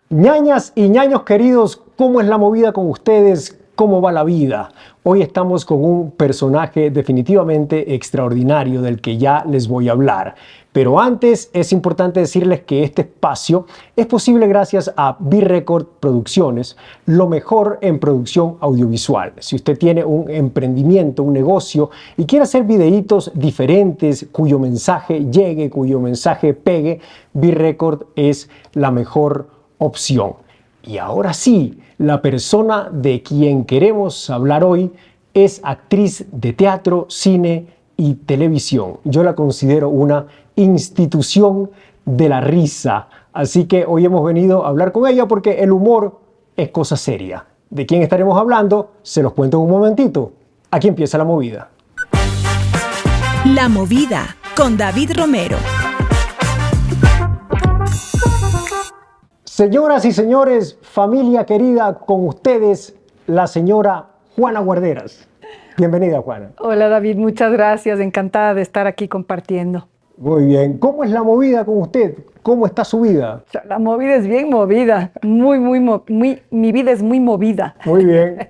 Ñañas y ñaños queridos, ¿cómo es la movida con ustedes? ¿Cómo va la vida? Hoy estamos con un personaje definitivamente extraordinario del que ya les voy a hablar. Pero antes es importante decirles que este espacio es posible gracias a B-Record Producciones, lo mejor en producción audiovisual. Si usted tiene un emprendimiento, un negocio y quiere hacer videitos diferentes cuyo mensaje llegue, cuyo mensaje pegue, B-Record es la mejor opción. Y ahora sí, la persona de quien queremos hablar hoy es actriz de teatro, cine y televisión. Yo la considero una institución de la risa. Así que hoy hemos venido a hablar con ella porque el humor es cosa seria. ¿De quién estaremos hablando? Se los cuento en un momentito. Aquí empieza la movida. La movida con David Romero. Señoras y señores, familia querida, con ustedes la señora Juana Guarderas. Bienvenida, Juana. Hola David, muchas gracias, encantada de estar aquí compartiendo. Muy bien. ¿Cómo es la movida con usted? ¿Cómo está su vida? O sea, la movida es bien movida, mi vida es muy movida. Muy bien.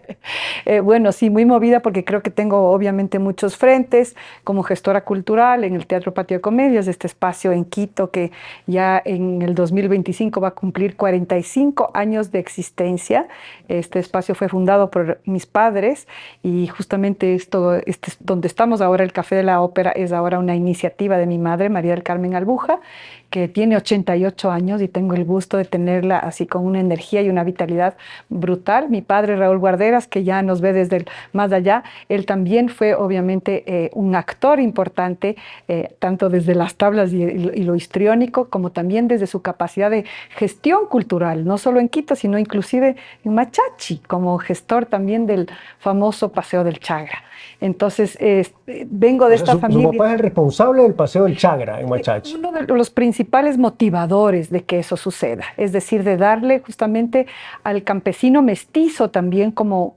Bueno, sí, muy movida porque creo que tengo obviamente muchos frentes como gestora cultural en el Teatro Patio de Comedias, este espacio en Quito que ya en el 2025 va a cumplir 45 años de existencia. Este espacio fue fundado por mis padres y justamente donde estamos ahora, el Café de la Ópera, es ahora una iniciativa de mi madre, María del Carmen Albuja, que tiene 88 años y tengo el gusto de tenerla así con una energía y una vitalidad brutal. Mi padre Raúl Guarderas, que ya nos ve desde el más allá, él también fue obviamente un actor importante, tanto desde las tablas y lo histriónico, como también desde su capacidad de gestión cultural, no solo en Quito, sino inclusive en Machachi, como gestor también del famoso Paseo del Chagra. Entonces, vengo de esta familia. Su papá es el responsable del Paseo del Chagra en Machachi. Uno de los principales motivadores de que eso suceda, es decir, de darle justamente al campesino mestizo también como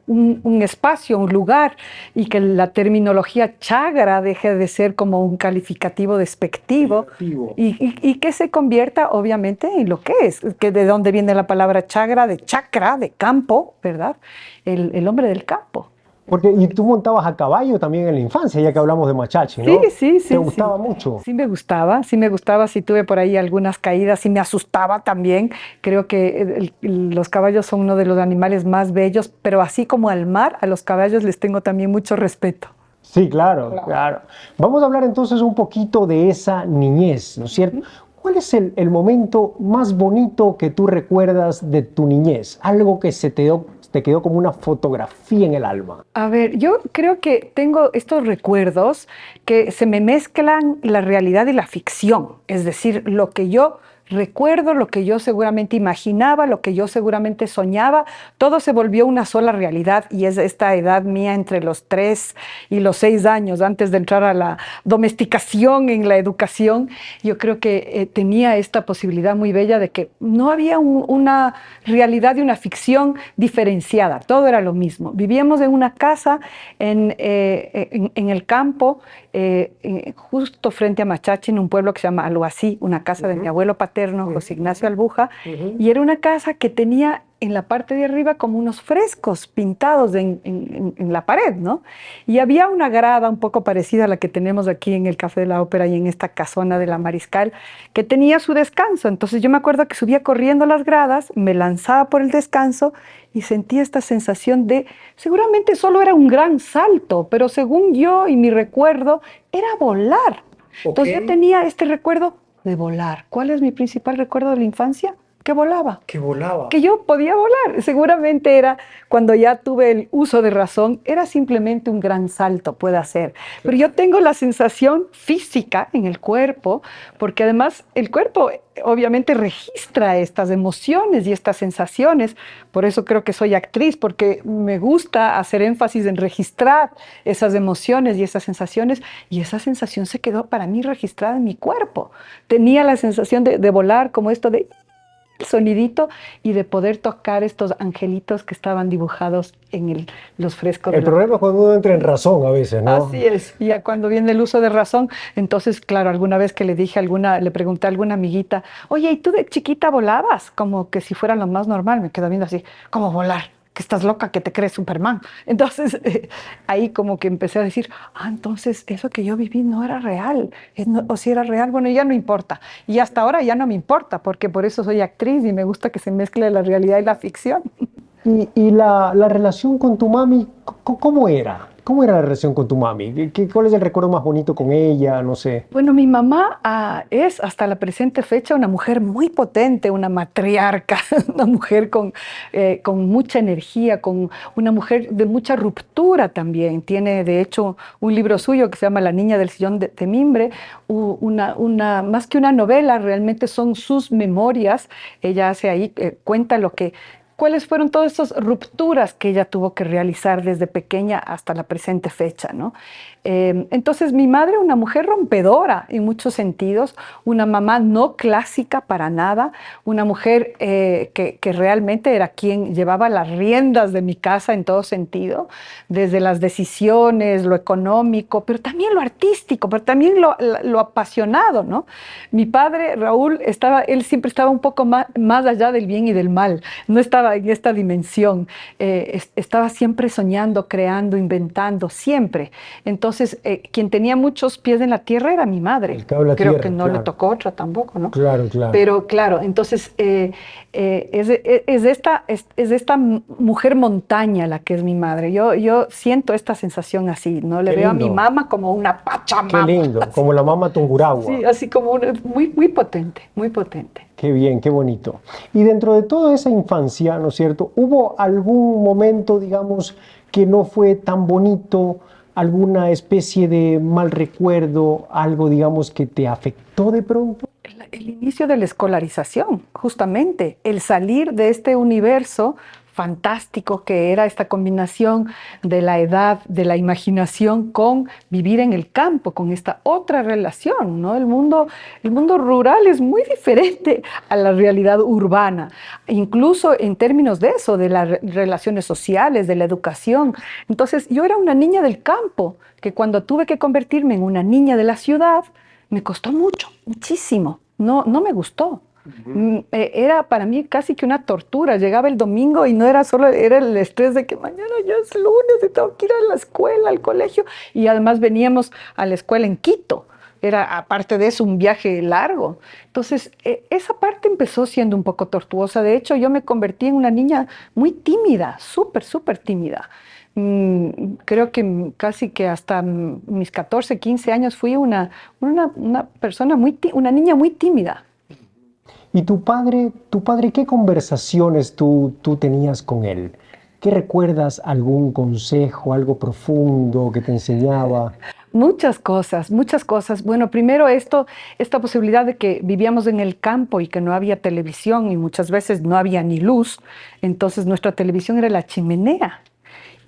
un espacio, un lugar, y que la terminología chagra deje de ser como un calificativo despectivo y que se convierta obviamente en lo que es, que de dónde viene la palabra chagra, de chacra, de campo, ¿verdad? El hombre del campo. Y tú montabas a caballo también en la infancia, ya que hablamos de Machachi, ¿no? Sí. ¿Te gustaba mucho? Sí me gustaba, sí tuve por ahí algunas caídas, sí me asustaba también. Creo que los caballos son uno de los animales más bellos, pero así como al mar, a los caballos les tengo también mucho respeto. Sí, claro. Vamos a hablar entonces un poquito de esa niñez, ¿no es cierto? ¿Cuál es el momento más bonito que tú recuerdas de tu niñez? Algo que te quedó como una fotografía en el alma. A ver, yo creo que tengo estos recuerdos que se me mezclan la realidad y la ficción, es decir, lo que yo recuerdo, lo que yo seguramente imaginaba, lo que yo seguramente soñaba, todo se volvió una sola realidad y es esta edad mía entre los 3 y los 6 años, antes de entrar a la domesticación en la educación, yo creo que tenía esta posibilidad muy bella de que no había una realidad y una ficción diferenciada, todo era lo mismo. Vivíamos en una casa en el campo, justo frente a Machachi, en un pueblo que se llama Aluasí, una casa de mi abuelo paterno, José Ignacio Albuja, y era una casa que tenía en la parte de arriba como unos frescos pintados en la pared, ¿no? Y había una grada un poco parecida a la que tenemos aquí en el Café de la Ópera y en esta casona de la Mariscal, que tenía su descanso. Entonces yo me acuerdo que subía corriendo las gradas, me lanzaba por el descanso y sentía esta sensación de, seguramente solo era un gran salto, pero según yo y mi recuerdo, era volar. Entonces yo tenía este recuerdo de volar. ¿Cuál es mi principal recuerdo de la infancia? Que volaba. Que volaba. Que yo podía volar. Seguramente era, cuando ya tuve el uso de razón, era simplemente un gran salto, puede ser. Pero yo tengo la sensación física en el cuerpo, porque además el cuerpo obviamente registra estas emociones y estas sensaciones. Por eso creo que soy actriz, porque me gusta hacer énfasis en registrar esas emociones y esas sensaciones, y esa sensación se quedó para mí registrada en mi cuerpo. Tenía la sensación de volar como esto de el sonidito y de poder tocar estos angelitos que estaban dibujados en los frescos. El problema es cuando uno entra en razón a veces, ¿no? Así es, y ya cuando viene el uso de razón, entonces, claro, alguna vez que le pregunté a alguna amiguita, oye, ¿y tú de chiquita volabas? Como que si fuera lo más normal, me quedo viendo así, ¿cómo volar? Que estás loca, que te crees Superman. Entonces, ahí como que empecé a decir, entonces eso que yo viví no era real, o si era real, bueno, ya no importa. Y hasta ahora ya no me importa, porque por eso soy actriz y me gusta que se mezcle la realidad y la ficción. Y la relación con tu mami, ¿cómo era? ¿Cómo era la relación con tu mami? ¿Cuál es el recuerdo más bonito con ella? No sé. Bueno, mi mamá es hasta la presente fecha una mujer muy potente, una matriarca, una mujer con mucha energía, con una mujer de mucha ruptura también. Tiene, de hecho, un libro suyo que se llama La niña del sillón de mimbre, más que una novela, realmente son sus memorias. Ella hace ahí, cuenta cuáles fueron todas esas rupturas que ella tuvo que realizar desde pequeña hasta la presente fecha, ¿no? Entonces, mi madre, una mujer rompedora en muchos sentidos, una mamá no clásica para nada, una mujer que realmente era quien llevaba las riendas de mi casa en todo sentido, desde las decisiones, lo económico, pero también lo artístico, pero también lo apasionado, ¿no? Mi padre, Raúl, él siempre estaba un poco más allá del bien y del mal, no estaba en esta dimensión, estaba siempre soñando, creando, inventando, siempre. Entonces, quien tenía muchos pies en la tierra era mi madre. El cable a Creo tierra, que no claro. le tocó otra tampoco, ¿no? Claro, claro. Pero claro, entonces es esta mujer montaña la que es mi madre. Yo siento esta sensación así, ¿no? Le Qué veo a lindo. mi mamá como una pachamama. Qué lindo, Así. como la mama Tungurahua. Sí, así como muy, muy potente, muy potente. Qué bien, qué bonito. Y dentro de toda esa infancia, ¿no es cierto? ¿Hubo algún momento, digamos, que no fue tan bonito, alguna especie de mal recuerdo, algo, digamos, que te afectó de pronto? El inicio de la escolarización, justamente, el salir de este universo fantástico que era esta combinación de la edad, de la imaginación con vivir en el campo, con esta otra relación, ¿no? El mundo rural es muy diferente a la realidad urbana, incluso en términos de eso, de las relaciones sociales, de la educación. Entonces, yo era una niña del campo, que cuando tuve que convertirme en una niña de la ciudad, me costó mucho, muchísimo. No me gustó. Era para mí casi que una tortura. Llegaba el domingo y no era solo, era el estrés de que mañana ya es lunes y tengo que ir a la escuela, al colegio. Y además veníamos a la escuela en Quito. Era, aparte de eso, un viaje largo. Entonces, esa parte empezó siendo un poco tortuosa. De hecho, yo me convertí en una niña muy tímida, súper, súper tímida. Creo que casi que hasta mis 14, 15 años fui una persona una niña muy tímida. ¿Y tu padre, qué conversaciones tú tenías con él? ¿Qué recuerdas? ¿Algún consejo, algo profundo que te enseñaba? Muchas cosas, muchas cosas. Bueno, primero esta posibilidad de que vivíamos en el campo y que no había televisión y muchas veces no había ni luz. Entonces nuestra televisión era la chimenea.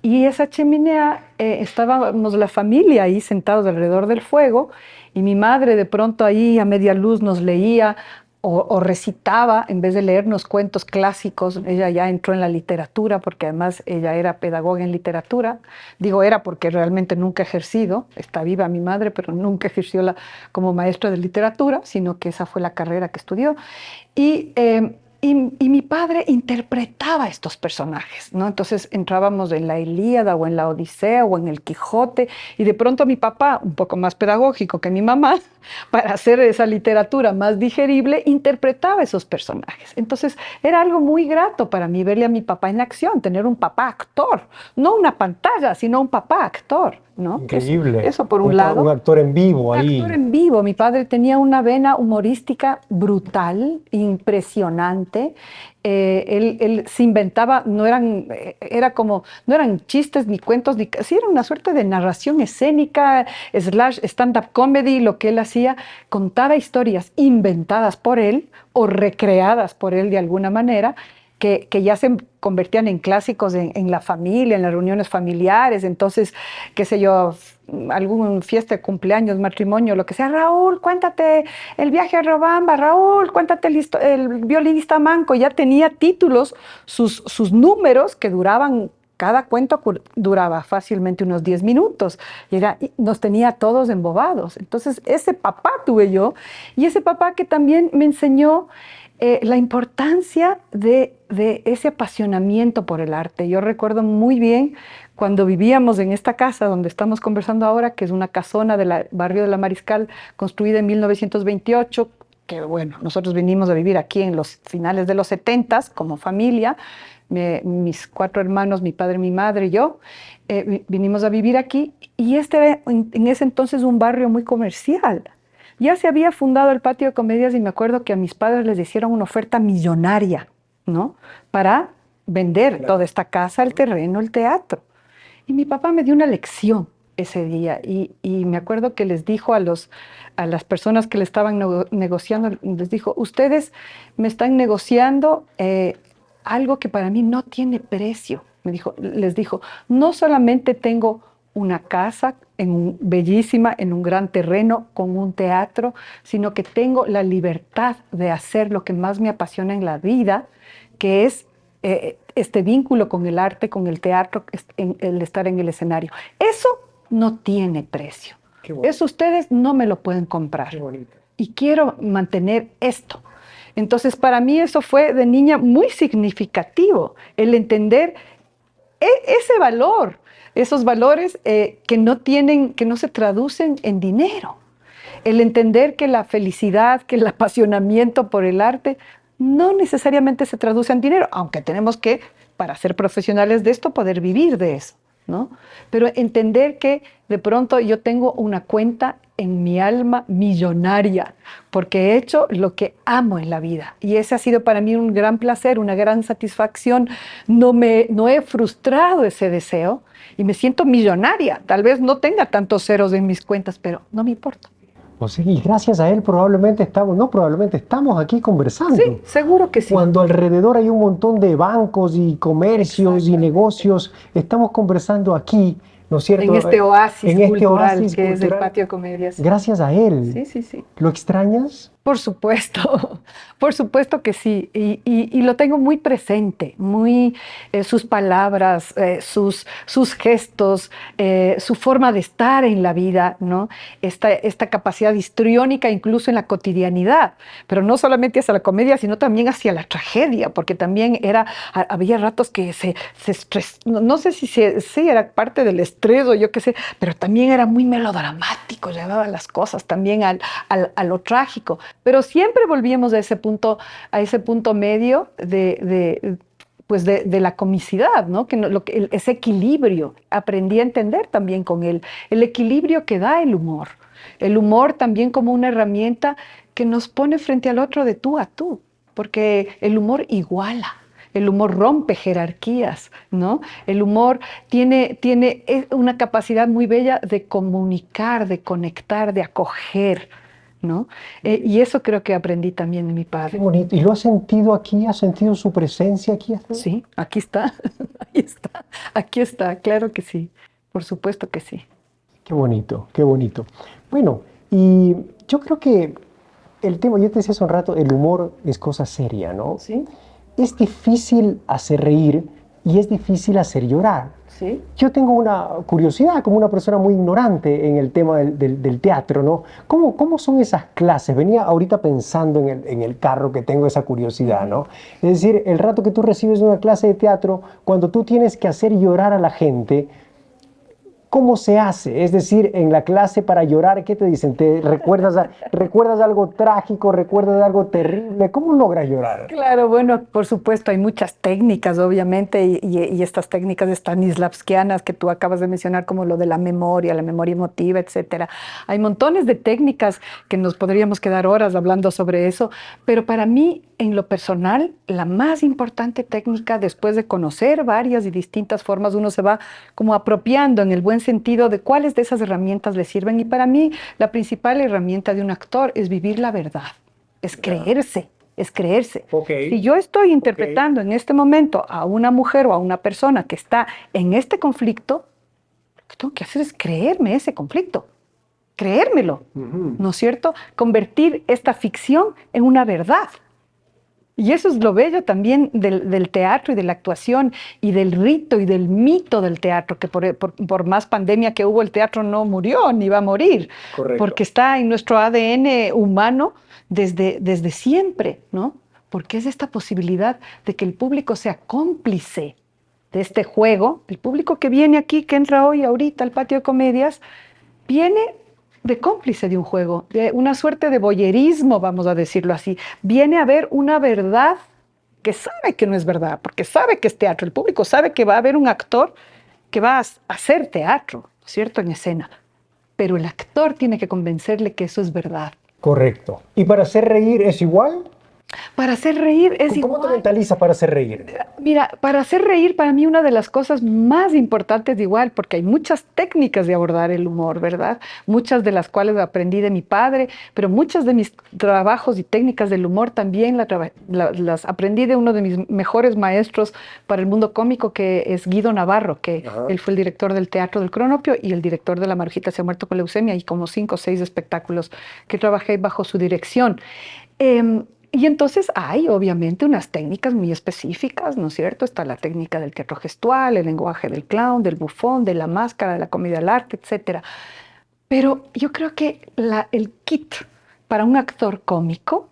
Y esa chimenea, estábamos la familia ahí sentados alrededor del fuego y mi madre de pronto ahí a media luz nos leía o recitaba, en vez de leernos cuentos clásicos. Ella ya entró en la literatura porque además ella era pedagoga en literatura. Digo era porque realmente nunca ha ejercido, está viva mi madre, pero nunca ejerció como maestra de literatura, sino que esa fue la carrera que estudió. Y mi padre interpretaba estos personajes, ¿no? Entonces entrábamos en la Ilíada o en la Odisea o en el Quijote y de pronto mi papá, un poco más pedagógico que mi mamá, para hacer esa literatura más digerible, interpretaba esos personajes. Entonces era algo muy grato para mí verle a mi papá en acción, tener un papá actor, no una pantalla, sino un papá actor, ¿no? Increíble. Eso por un lado. Un actor en vivo ahí. Un actor en vivo. Mi padre tenía una vena humorística brutal, impresionante. Él se inventaba, no eran chistes ni cuentos, sí era una suerte de narración escénica, / stand-up comedy, lo que él hacía, contaba historias inventadas por él o recreadas por él de alguna manera, que ya se convertían en clásicos en la familia, en las reuniones familiares. Entonces, qué sé yo, alguna fiesta de cumpleaños, matrimonio, lo que sea. Raúl, cuéntate el viaje a Robamba. Raúl, cuéntate el violinista manco. Ya tenía títulos, sus números que duraban. Cada cuento duraba fácilmente unos 10 minutos y nos tenía a todos embobados. Entonces, ese papá tuve yo, y ese papá que también me enseñó la importancia de ese apasionamiento por el arte. Yo recuerdo muy bien cuando vivíamos en esta casa donde estamos conversando ahora, que es una casona del barrio de La Mariscal, construida en 1928, que bueno, nosotros vinimos a vivir aquí en los finales de los 70s como familia. Mis 4 hermanos, mi padre, mi madre y yo, vinimos a vivir aquí, y en ese entonces un barrio muy comercial. Ya se había fundado el Patio de Comedias y me acuerdo que a mis padres les hicieron una oferta millonaria, ¿no? Para vender toda esta casa, el terreno, el teatro. Y mi papá me dio una lección ese día, y me acuerdo que les dijo a las personas que le estaban negociando, les dijo: ustedes me están negociando algo que para mí no tiene precio. Les dijo, no solamente tengo una casa bellísima, en un gran terreno, con un teatro, sino que tengo la libertad de hacer lo que más me apasiona en la vida, que es este vínculo con el arte, con el teatro, el estar en el escenario. Eso no tiene precio. Eso ustedes no me lo pueden comprar. Y quiero mantener esto. Entonces, para mí eso fue de niña muy significativo, el entender ese valor, esos valores que no se traducen en dinero. El entender que la felicidad, que el apasionamiento por el arte no necesariamente se traduce en dinero, aunque tenemos que, para ser profesionales de esto, poder vivir de eso, ¿no? Pero entender que de pronto yo tengo una cuenta en mi alma millonaria, porque he hecho lo que amo en la vida. Y ese ha sido para mí un gran placer, una gran satisfacción. No he frustrado ese deseo y me siento millonaria. Tal vez no tenga tantos ceros en mis cuentas, pero no me importa. O sea, y gracias a él estamos aquí conversando. Sí, seguro que sí. Cuando alrededor hay un montón de bancos y comercios y negocios, estamos conversando aquí, ¿no es cierto? En este oasis cultural que cultural, es el Patio de Comedias. Gracias a él. Sí, sí, sí. ¿Lo extrañas? Por supuesto que sí, y lo tengo muy presente, sus palabras, sus gestos, su forma de estar en la vida, ¿no? Esta capacidad histriónica incluso en la cotidianidad, pero no solamente hacia la comedia, sino también hacia la tragedia, porque también había ratos que se no sé si era parte del estrés o yo qué sé, pero también era muy melodramático, llevaba las cosas también a lo trágico. Pero siempre volvíamos a ese punto medio de la comicidad, ¿no? Ese equilibrio. Aprendí a entender también con él el equilibrio que da el humor. El humor también como una herramienta que nos pone frente al otro de tú a tú, porque el humor iguala. El humor rompe jerarquías, ¿no? El humor tiene una capacidad muy bella de comunicar, de conectar, de acoger, ¿no? Y eso creo que aprendí también de mi padre. Qué bonito. ¿Y lo has sentido aquí? ¿Has sentido su presencia aquí? Sí, aquí está, aquí está, claro que sí, por supuesto que sí. Qué bonito, qué bonito. Bueno, y yo creo que el tema, yo te decía hace un rato, el humor es cosa seria, ¿no? Sí. Es difícil hacer reír y es difícil hacer llorar. Sí. Yo tengo una curiosidad, como una persona muy ignorante en el tema del teatro, ¿no? ¿Cómo son esas clases? Venía ahorita pensando en el carro que tengo esa curiosidad, ¿no? Es decir, el rato que tú recibes una clase de teatro, cuando tú tienes que hacer llorar a la gente, ¿cómo se hace? Es decir, en la clase para llorar, ¿qué te dicen? ¿Te recuerdas algo trágico? ¿Recuerdas algo terrible? ¿Cómo logras llorar? Claro, bueno, por supuesto, hay muchas técnicas, obviamente, y estas técnicas stanislavskianas que tú acabas de mencionar, como lo de la memoria emotiva, etcétera. Hay montones de técnicas que nos podríamos quedar horas hablando sobre eso, pero para mí, en lo personal, la más importante técnica, después de conocer varias y distintas formas, uno se va como apropiando en el buen sentido de cuáles de esas herramientas le sirven. Y para mí, la principal herramienta de un actor es vivir la verdad, es creerse es creerse. Ok. Si yo estoy interpretando en este momento a una mujer o a una persona que está en este conflicto, lo que tengo que hacer es creerme ese conflicto, creérmelo, ¿no es cierto? Convertir esta ficción en una verdad. Y eso es lo bello también del teatro y de la actuación y del rito y del mito del teatro, que por más pandemia que hubo, el teatro no murió ni va a morir. Correcto. Porque está en nuestro ADN humano desde siempre, ¿no? Porque es esta posibilidad de que el público sea cómplice de este juego. El público que viene aquí, que entra hoy, ahorita al patio de comedias, viene de cómplice de un juego, de una suerte de voyerismo, vamos a decirlo así. Viene a ver una verdad que sabe que no es verdad, porque sabe que es teatro. El público sabe que va a haber un actor que va a hacer teatro, ¿cierto?, en escena. Pero el actor tiene que convencerle que eso es verdad. Correcto. ¿Y para hacer reír es igual? Para hacer reír es ¿Cómo igual. te mentalizas para hacer reír? Mira, para hacer reír, para mí una de las cosas más importantes igual, porque hay muchas técnicas de abordar el humor, ¿verdad? Muchas de las cuales aprendí de mi padre, pero muchas de mis trabajos y técnicas del humor también las aprendí de uno de mis mejores maestros para el mundo cómico, que es Guido Navarro, que él fue el director del Teatro del Cronopio y el director de La Marujita se ha muerto con leucemia, y como 5 o 6 espectáculos que trabajé bajo su dirección. Y entonces hay obviamente unas técnicas muy específicas, ¿no es cierto? Está la técnica del teatro gestual, el lenguaje del clown, del bufón, de la máscara, de la comedia al arte, etc. Pero yo creo que el kit para un actor cómico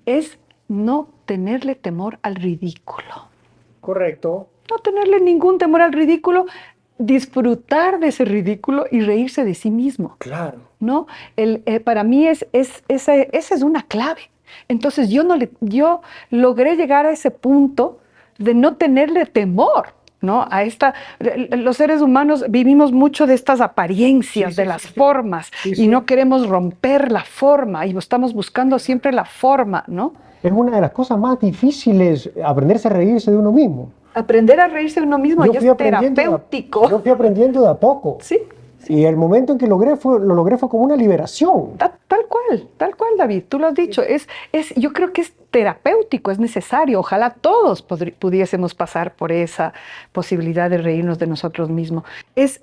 es no tenerle temor al ridículo. Correcto. No tenerle ningún temor al ridículo, disfrutar de ese ridículo y reírse de sí mismo. Claro. ¿No? Para mí esa es una clave. Entonces yo logré llegar a ese punto de no tenerle temor, ¿no? Los seres humanos vivimos mucho de estas apariencias, de las formas, y no queremos romper la forma, y estamos buscando siempre la forma, ¿no? Es una de las cosas más difíciles, aprenderse a reírse de uno mismo. Aprender a reírse de uno mismo ya es terapéutico. Yo fui aprendiendo de a poco. Sí. Y el momento en que lo logré fue como una liberación. Tal cual, David, tú lo has dicho. Yo creo que es terapéutico, es necesario. Ojalá todos pudiésemos pasar por esa posibilidad de reírnos de nosotros mismos. Es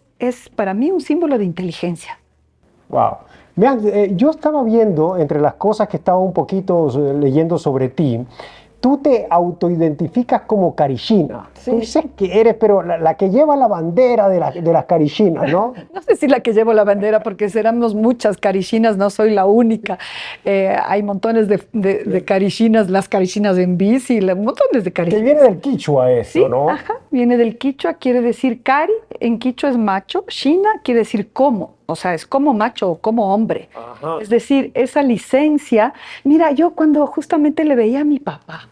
para mí un símbolo de inteligencia. Wow. Vean, yo estaba viendo, entre las cosas que estaba un poquito leyendo sobre ti, tú te autoidentificas como Karishina. Sí. Tú sé que eres, pero la que lleva la bandera de las Karishinas, ¿no? No sé si la que llevo la bandera, porque seremos muchas Karishinas, no soy la única. Hay montones de Karishinas, las Karishinas en bici, montones de Karishinas. Que viene del quichua eso, Sí, ¿no? ajá, viene del quichua, quiere decir Kari, en quichua es macho, Shina quiere decir como, o sea, es como macho o como hombre. Ajá. Es decir, esa licencia. Mira, yo cuando justamente le veía a mi papá,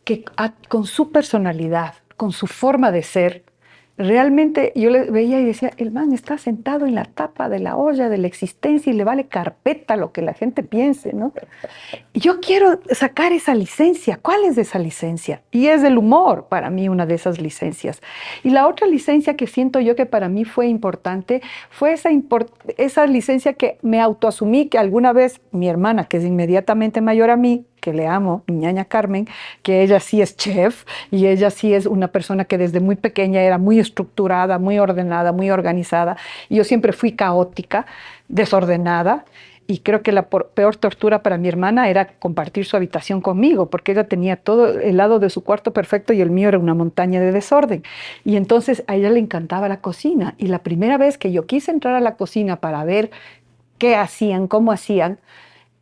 que con su personalidad, con su forma de ser, realmente yo le veía y decía, el man está sentado en la tapa de la olla de la existencia y le vale carpeta lo que la gente piense, ¿no? Y yo quiero sacar esa licencia. ¿Cuál es esa licencia? Y es el humor, para mí, una de esas licencias. Y la otra licencia que siento yo que para mí fue importante fue esa licencia que me autoasumí, que alguna vez mi hermana, que es inmediatamente mayor a mí, que le amo, mi ñaña Carmen, que ella sí es chef y ella sí es una persona que desde muy pequeña era muy estructurada, muy ordenada, muy organizada. Y yo siempre fui caótica, desordenada. Y creo que la peor tortura para mi hermana era compartir su habitación conmigo, porque ella tenía todo el lado de su cuarto perfecto y el mío era una montaña de desorden. Y entonces a ella le encantaba la cocina. Y la primera vez que yo quise entrar a la cocina para ver qué hacían, cómo hacían,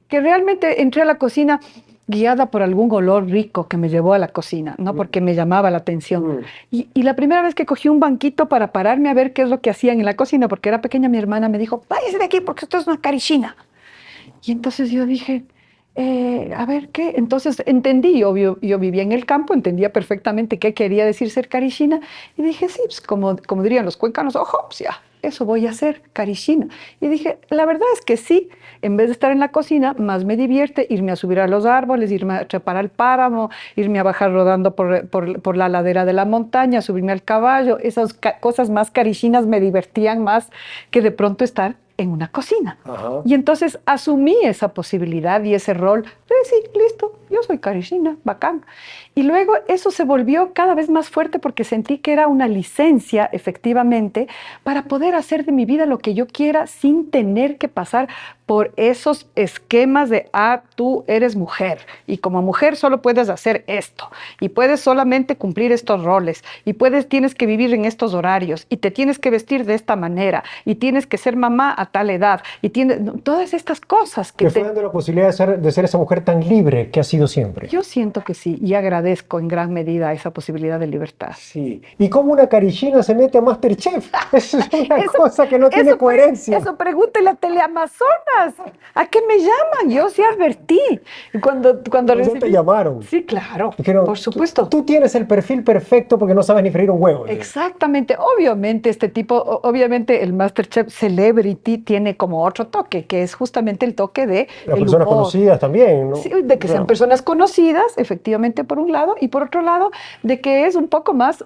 que realmente entré a la cocina guiada por algún olor rico que me llevó a la cocina, ¿no? Porque me llamaba la atención. Y la primera vez que cogí un banquito para pararme a ver qué es lo que hacían en la cocina, porque era pequeña, mi hermana me dijo, váyase de aquí porque esto es una Karishina. Y entonces yo dije, a ver, ¿qué? Entonces entendí, yo vivía en el campo, entendía perfectamente qué quería decir ser Karishina, y dije, sí, pues como dirían los cuencanos, ojo, pues ya, eso voy a hacer, Karishina. Y dije, la verdad es que sí, en vez de estar en la cocina, más me divierte irme a subir a los árboles, irme a trepar al páramo, irme a bajar rodando por la ladera de la montaña, subirme al caballo. Esas cosas más Karishinas me divertían más que de pronto estar en una cocina. Ajá. Y entonces asumí esa posibilidad y ese rol. Sí, listo, yo soy Karishina, bacán. Y luego eso se volvió cada vez más fuerte porque sentí que era una licencia, efectivamente, para poder hacer de mi vida lo que yo quiera sin tener que pasar por esos esquemas de, tú eres mujer y como mujer solo puedes hacer esto y puedes solamente cumplir estos roles y tienes que vivir en estos horarios y te tienes que vestir de esta manera y tienes que ser mamá a tal edad y tienes todas estas cosas que fue dando la posibilidad de ser esa mujer tan libre que ha sido siempre. Yo siento que sí y agradezco en gran medida esa posibilidad de libertad. Sí. ¿Y cómo una Karishina se mete a MasterChef? Eso es una cosa que no tiene coherencia. Eso pregúntele a Teleamazonas. ¿A qué me llaman? Yo sí advertí. Cuando Ya te llamaron. Sí, claro. Dijeron, por supuesto. Tú tienes el perfil perfecto porque no sabes ni freír un huevo. Exactamente. Obviamente obviamente el MasterChef Celebrity tiene como otro toque, que es justamente el toque de las personas conocidas también, ¿no? Sí, de que sean personas conocidas, efectivamente, por un lado, y por otro lado, de que es un poco más,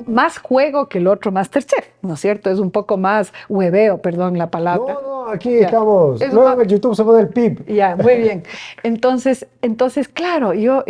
más juego que el otro MasterChef, ¿no es cierto? Es un poco más hueveo, perdón la palabra. No, aquí estamos. Luego en el YouTube se pone el pip. Ya, muy bien. Entonces, claro, yo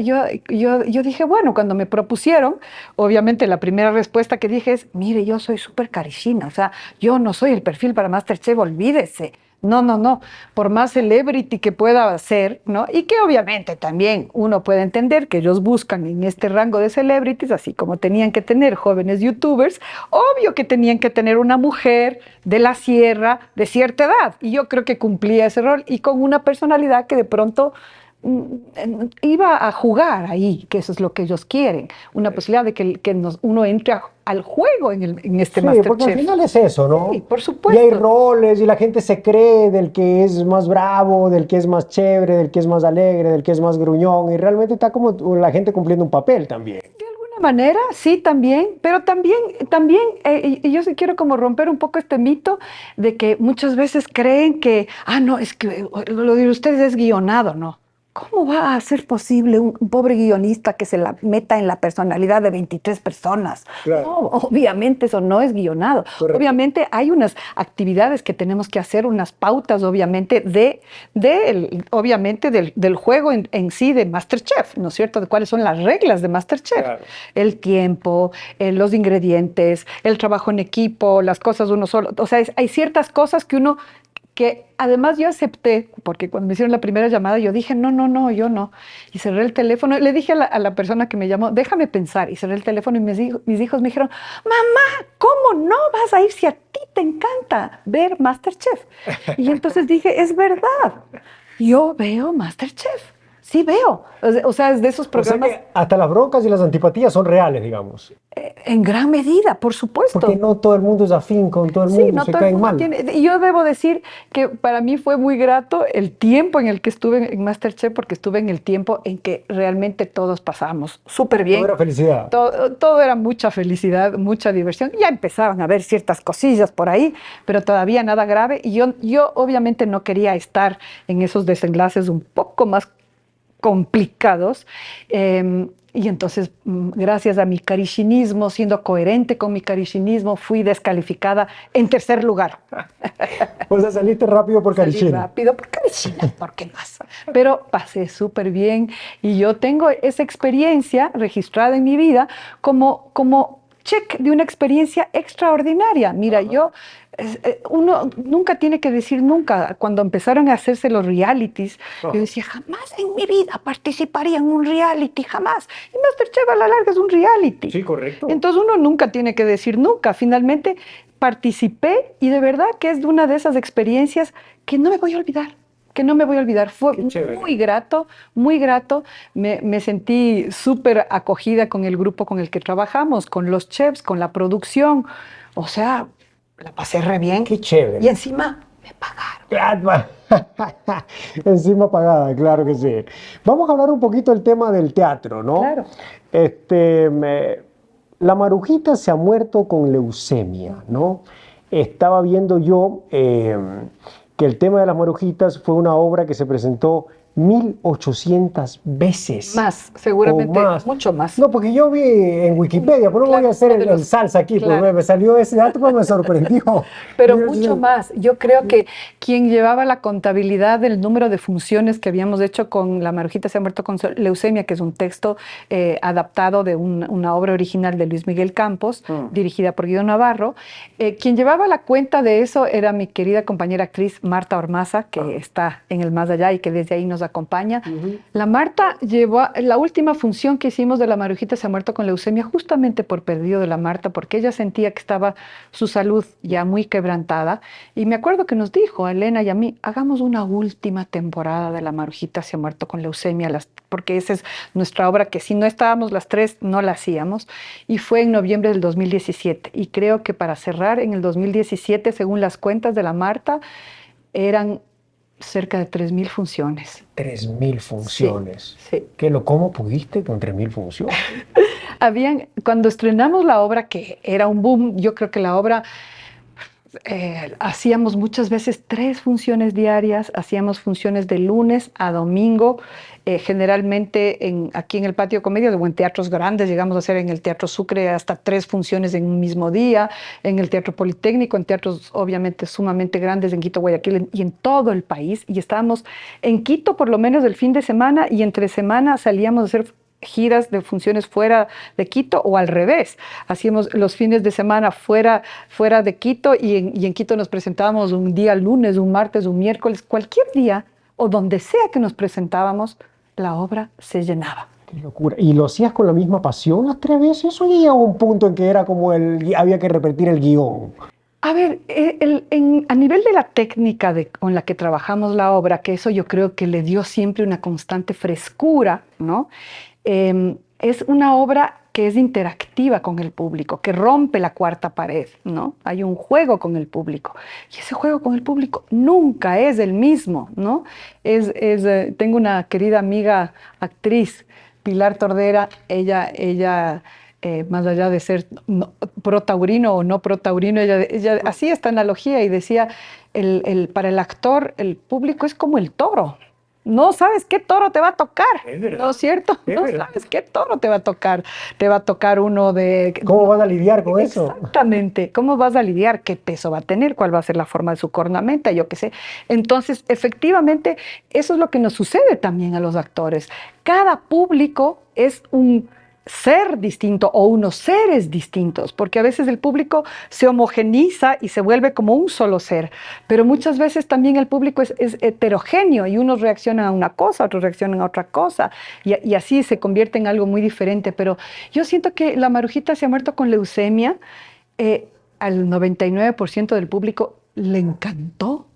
dije, bueno, cuando me propusieron, obviamente la primera respuesta que dije es, mire, yo soy súper Karishina, o sea, yo no soy el perfil para MasterChef, olvídese. No, por más celebrity que pueda ser, ¿no? Y que obviamente también uno puede entender que ellos buscan en este rango de celebrities, así como tenían que tener jóvenes youtubers, obvio que tenían que tener una mujer de la sierra de cierta edad. Y yo creo que cumplía ese rol y con una personalidad que de pronto iba a jugar ahí, que eso es lo que ellos quieren, una posibilidad de que uno entre al juego en este MasterChef. Porque al final es eso, ¿no? Sí, por supuesto. Y hay roles y la gente se cree del que es más bravo, del que es más chévere, del que es más alegre, del que es más gruñón, y realmente está como la gente cumpliendo un papel también. De alguna manera, sí, también, pero también y yo sí quiero como romper un poco este mito de que muchas veces creen que, no, es que lo de ustedes es guionado, ¿no? ¿Cómo va a ser posible un pobre guionista que se la meta en la personalidad de 23 personas? Claro. No, obviamente eso no es guionado. Correcto. Obviamente hay unas actividades que tenemos que hacer, unas pautas, obviamente, del juego en sí de MasterChef, ¿no es cierto? De cuáles son las reglas de MasterChef. Claro. El tiempo, los ingredientes, el trabajo en equipo, las cosas uno solo. O sea, hay ciertas cosas que además yo acepté, porque cuando me hicieron la primera llamada yo dije, no, yo no. Y cerré el teléfono, le dije a la persona que me llamó, déjame pensar. Y cerré el teléfono y mis hijos me dijeron, mamá, ¿cómo no vas a ir si a ti te encanta ver MasterChef? Y entonces dije, es verdad, yo veo MasterChef. Sí veo, o sea, es de esos programas. O sea que hasta las broncas y las antipatías son reales, digamos. En gran medida, por supuesto. Porque no todo el mundo es afín con todo el mundo, no se todo el caen mundo mal. y yo debo decir que para mí fue muy grato el tiempo en el que estuve en MasterChef, porque estuve en el tiempo en que realmente todos pasamos súper bien. Todo era felicidad. Todo era mucha felicidad, mucha diversión. Ya empezaban a haber ciertas cosillas por ahí, pero todavía nada grave. Y yo obviamente no quería estar en esos desenlaces un poco más complicados. Y entonces, gracias a mi karishinismo, siendo coherente con mi karishinismo, fui descalificada en tercer lugar. O sea, saliste rápido por Salí Karishina. rápido por Karishina, ¿por qué más? Pero pasé súper bien y yo tengo esa experiencia registrada en mi vida como check de una experiencia extraordinaria. Mira, uno nunca tiene que decir nunca. Cuando empezaron a hacerse los realities, yo decía, jamás en mi vida participaría en un reality, jamás. Y MasterChef a la larga es un reality. Sí, correcto. Entonces uno nunca tiene que decir nunca. Finalmente participé y de verdad que es de una de esas experiencias que no me voy a olvidar. Fue muy grato, muy grato. Me sentí súper acogida con el grupo con el que trabajamos, con los chefs, con la producción. O sea, la pasé re bien. Qué chévere. Y encima me pagaron. Encima pagada, claro que sí. Vamos a hablar un poquito del tema del teatro, ¿no? Claro. La Marujita se ha muerto con leucemia, ¿no? Estaba viendo yo que el tema de las Marujitas fue una obra que se presentó 1.800 veces. Más, seguramente, O más. mucho más. No, porque yo vi en Wikipedia, pero no Claro, voy a hacer uno de el los- salsa aquí, claro. porque me salió ese dato, pues me sorprendió. Pero mucho más. Yo creo que quien llevaba la contabilidad del número de funciones que habíamos hecho con La Marujita se ha muerto con leucemia, que es un texto adaptado de una obra original de Luis Miguel Campos, dirigida por Guido Navarro, quien llevaba la cuenta de eso era mi querida compañera actriz Marta Ormaza, que está en el más allá y que desde ahí nos acompaña. La Marta llevó la última función que hicimos de La Marujita se ha muerto con leucemia, justamente por pedido de la Marta, porque ella sentía que estaba su salud ya muy quebrantada. Y me acuerdo que nos dijo a Elena y a mí, hagamos una última temporada de La Marujita se ha muerto con leucemia, porque esa es nuestra obra que si no estábamos las tres no la hacíamos. Y fue en noviembre del 2017. Y creo que para cerrar en el 2017, según las cuentas de la Marta, eran cerca de 3.000 funciones. 3.000 funciones. Sí. ¿Cómo pudiste con 3.000 funciones? Cuando estrenamos la obra, que era un boom, yo creo que la obra hacíamos muchas veces 3 funciones diarias, hacíamos funciones de lunes a domingo, generalmente aquí en el Patio Comedia o en teatros grandes, llegamos a hacer en el Teatro Sucre hasta 3 funciones en un mismo día, en el Teatro Politécnico, en teatros obviamente sumamente grandes en Quito, Guayaquil y en todo el país. Y estábamos en Quito por lo menos el fin de semana y entre semana salíamos a hacer giras de funciones fuera de Quito o al revés. Hacíamos los fines de semana fuera de Quito y en Quito nos presentábamos un día lunes, un martes, un miércoles, cualquier día o donde sea que nos presentábamos, la obra se llenaba. Qué locura. ¿Y lo hacías con la misma pasión las 3 veces o llegó un punto en que era como había que repetir el guión? A ver, a nivel de la técnica con la que trabajamos la obra, que eso yo creo que le dio siempre una constante frescura, ¿no? Es una obra que es interactiva con el público, que rompe la cuarta pared, ¿no? Hay un juego con el público y ese juego con el público nunca es el mismo, ¿no? Tengo una querida amiga actriz, Pilar Tordera, ella más allá de ser pro-taurino o no pro-taurino, ella hacía esta analogía y decía, para el actor el público es como el toro. No sabes qué toro te va a tocar, ¿no es cierto? No sabes qué toro te va a tocar. Te va a tocar uno de... ¿Cómo vas a lidiar con eso? Exactamente. ¿Cómo vas a lidiar? ¿Qué peso va a tener? ¿Cuál va a ser la forma de su cornamenta? Yo qué sé. Entonces, efectivamente, eso es lo que nos sucede también a los actores. Cada público es un ser distinto o unos seres distintos, porque a veces el público se homogeniza y se vuelve como un solo ser, pero muchas veces también el público es heterogéneo y unos reaccionan a una cosa, otros reaccionan a otra cosa y así se convierte en algo muy diferente. Pero yo siento que La Marujita se ha muerto con leucemia, al 99% del público le encantó.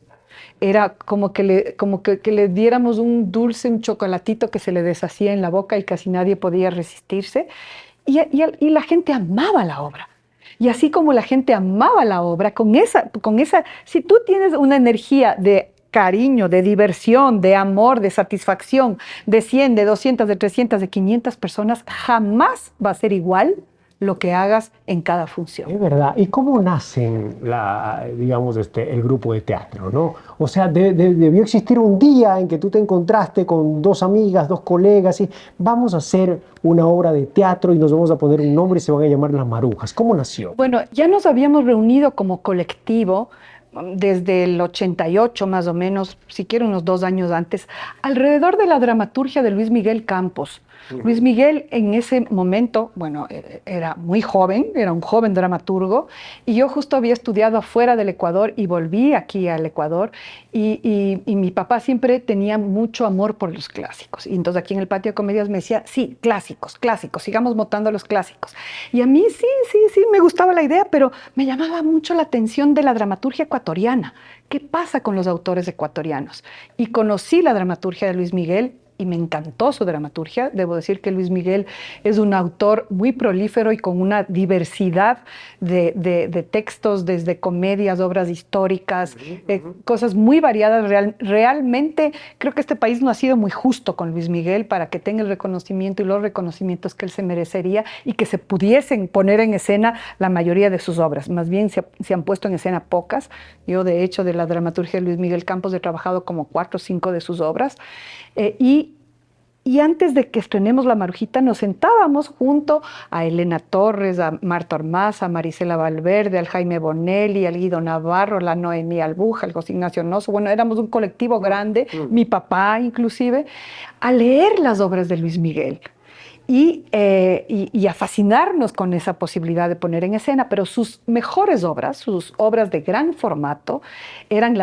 Era como que le diéramos un dulce, un chocolatito que se le deshacía en la boca y casi nadie podía resistirse. Y la gente amaba la obra. Y así como la gente amaba la obra, si tú tienes una energía de cariño, de diversión, de amor, de satisfacción, de 100, de 200, de 300, de 500 personas, jamás va a ser igual lo que hagas en cada función. Es verdad. ¿Y cómo nacen, digamos, el grupo de teatro, ¿no? O sea, debió existir un día en que tú te encontraste con 2 amigas, 2 colegas y vamos a hacer una obra de teatro y nos vamos a poner un nombre y se van a llamar Las Marujas. ¿Cómo nació? Bueno, ya nos habíamos reunido como colectivo desde el 88 más o menos, siquiera unos 2 años antes, alrededor de la dramaturgia de Luis Miguel Campos. Luis Miguel en ese momento, bueno, era muy joven, era un joven dramaturgo, y yo justo había estudiado afuera del Ecuador y volví aquí al Ecuador, y mi papá siempre tenía mucho amor por los clásicos. Y entonces aquí en el Patio de Comedias me decía, sí, clásicos, sigamos votando los clásicos. Y a mí sí, me gustaba la idea, pero me llamaba mucho la atención de la dramaturgia ecuatoriana. ¿Qué pasa con los autores ecuatorianos? Y conocí la dramaturgia de Luis Miguel y me encantó su dramaturgia. Debo decir que Luis Miguel es un autor muy prolífero y con una diversidad de textos, desde comedias, obras históricas, cosas muy variadas. Realmente creo que este país no ha sido muy justo con Luis Miguel para que tenga el reconocimiento y los reconocimientos que él se merecería y que se pudiesen poner en escena la mayoría de sus obras. Más bien se han puesto en escena pocas. Yo, de hecho, de la dramaturgia de Luis Miguel Campos he trabajado como 4 o 5 de sus obras. Y antes de que estrenemos La Marujita, nos sentábamos junto a Elena Torres, a Marta Ormaza, a Marisela Valverde, al Jaime Bonelli, al Guido Navarro, la Noemí Albuja, al José Ignacio Nosso. Bueno, éramos un colectivo grande, mi papá inclusive, a leer las obras de Luis Miguel. Y a fascinarnos con esa posibilidad de poner en escena, pero sus mejores obras, sus obras de gran formato, eran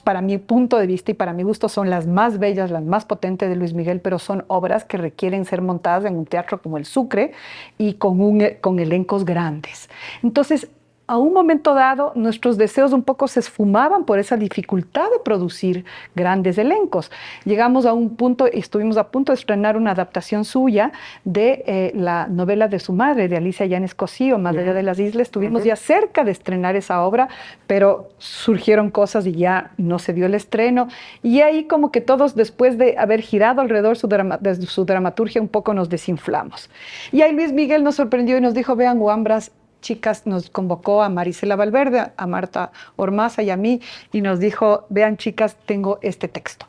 para mi punto de vista y para mi gusto, son las más bellas, las más potentes de Luis Miguel, pero son obras que requieren ser montadas en un teatro como el Sucre y con elencos grandes. Entonces, a un momento dado, nuestros deseos un poco se esfumaban por esa dificultad de producir grandes elencos. Llegamos a un punto, estuvimos a punto de estrenar una adaptación suya de la novela de su madre, de Alicia Yáñez Cosío, Más allá de las islas. Estuvimos ya cerca de estrenar esa obra, pero surgieron cosas y ya no se dio el estreno. Y ahí como que todos, después de haber girado alrededor de su dramaturgia, un poco nos desinflamos. Y ahí Luis Miguel nos sorprendió y nos dijo: vean, Wambras, chicas, nos convocó a Marisela Valverde, a Marta Ormaza y a mí, y nos dijo: vean, chicas, tengo este texto.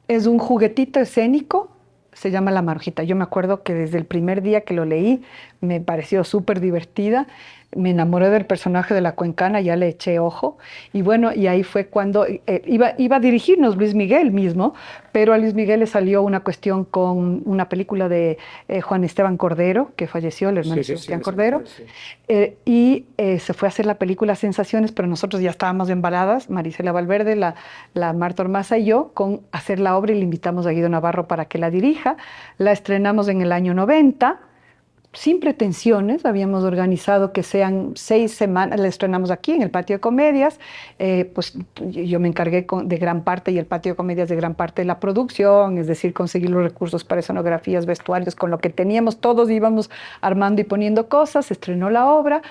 Es un juguetito escénico, se llama La Marujita. Yo me acuerdo que desde el primer día que lo leí me pareció súper divertida. Me enamoré del personaje de la cuencana, ya le eché ojo. Y bueno, y ahí fue cuando iba a dirigirnos Luis Miguel mismo, pero a Luis Miguel le salió una cuestión con una película de Juan Esteban Cordero, que falleció, el hermano de Sebastián Cordero, y se fue a hacer la película Sensaciones, pero nosotros ya estábamos embaladas, Marisela Valverde, la Marta Ormaza y yo, con hacer la obra, y le invitamos a Guido Navarro para que la dirija. La estrenamos en el año 90, sin pretensiones. Habíamos organizado que sean 6 semanas, la estrenamos aquí en el Patio de Comedias, pues yo me encargué de gran parte, y el Patio de Comedias de gran parte de la producción, es decir, conseguir los recursos para escenografías, vestuarios, con lo que teníamos todos íbamos armando y poniendo cosas. Se estrenó la obra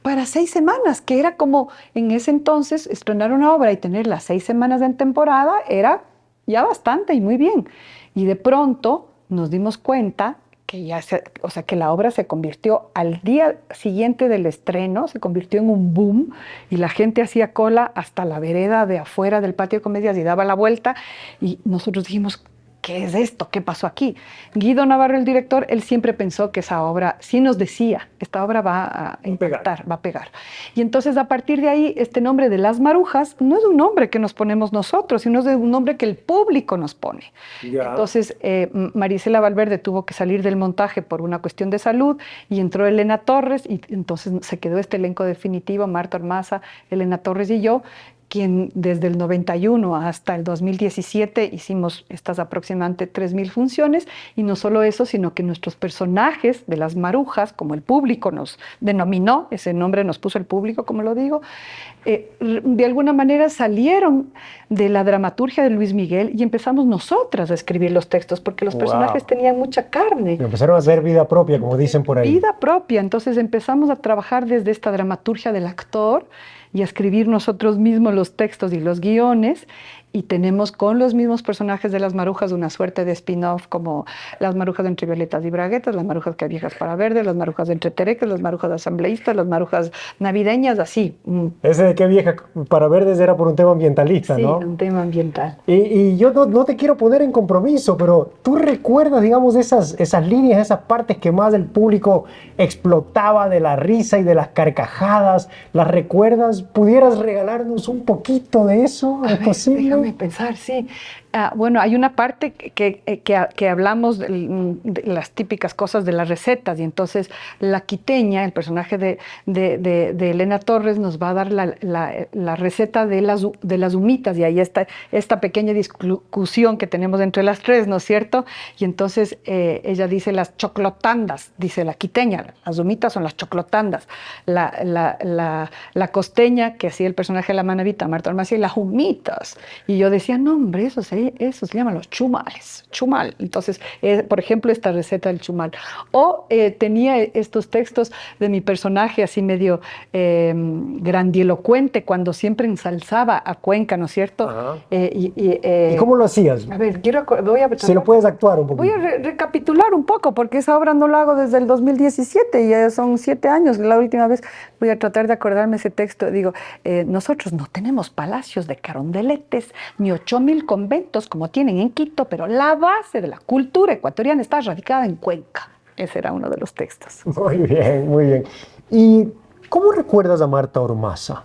para 6 semanas, que era como en ese entonces estrenar una obra y tener las 6 semanas en temporada era ya bastante y muy bien. Y de pronto nos dimos cuenta que que la obra se convirtió al día siguiente del estreno, se convirtió en un boom, y la gente hacía cola hasta la vereda de afuera del Patio de Comedias y daba la vuelta, y nosotros dijimos: ¿qué es esto? ¿Qué pasó aquí? Guido Navarro, el director, él siempre pensó que esa obra, sí nos decía, esta obra va a impactar, va a pegar. Y entonces, a partir de ahí, este nombre de Las Marujas no es un nombre que nos ponemos nosotros, sino es un nombre que el público nos pone. Ya. Entonces, Marisela Valverde tuvo que salir del montaje por una cuestión de salud, y entró Elena Torres, y entonces se quedó este elenco definitivo: Marta Ormaza, Elena Torres y yo, quien desde el 91 hasta el 2017 hicimos estas aproximadamente 3,000 funciones, y no solo eso, sino que nuestros personajes de Las Marujas, como el público nos denominó, ese nombre nos puso el público, como lo digo, de alguna manera salieron de la dramaturgia de Luis Miguel, y empezamos nosotras a escribir los textos, porque los personajes tenían mucha carne. Y empezaron a hacer vida propia, como dicen por ahí. Vida propia. Entonces empezamos a trabajar desde esta dramaturgia del actor y a escribir nosotros mismos los textos y los guiones, y tenemos con los mismos personajes de Las Marujas una suerte de spin-off, como Las Marujas entre Violetas y Braguetas, Las Marujas que viejas para verdes, Las Marujas entre Tereques, Las Marujas asambleístas, Las Marujas navideñas, así. Ese de qué vieja para verdes era por un tema ambientalista, sí, ¿no? Sí, un tema ambiental. Y yo no te quiero poner en compromiso, pero ¿tú recuerdas, digamos, esas líneas, esas partes que más el público explotaba de la risa y de las carcajadas? ¿Las recuerdas? ¿Pudieras regalarnos un poquito de eso? ¿Es posible? Déjame pensar, sí. Bueno, hay una parte que hablamos de las típicas cosas de las recetas, y entonces la quiteña, el personaje de Elena Torres, nos va a dar la receta de las humitas, y ahí está esta pequeña discusión que tenemos entre las tres, ¿no es cierto? Y entonces ella dice las choclotandas, dice la quiteña, las humitas son las choclotandas, la costeña, que hacía el personaje de la manavita, Marta Ormaza, y las humitas. Y yo decía: no, hombre, eso sería eso se llaman los chumales, chumal. Entonces, por ejemplo, esta receta del chumal. O tenía estos textos de mi personaje así medio grandilocuente cuando siempre ensalzaba a Cuenca, ¿no es cierto? ¿Y cómo lo hacías? A ver, Si lo puedes actuar un poquito. Voy a recapitular un poco, porque esa obra no la hago desde el 2017, y ya son 7 años. La última vez voy a tratar de acordarme ese texto. Digo, nosotros no tenemos palacios de carondeletes, ni 8.000 conventos como tienen en Quito, pero la base de la cultura ecuatoriana está radicada en Cuenca. Ese era uno de los textos. Muy bien, muy bien. ¿Y cómo recuerdas a Marta Ormaza?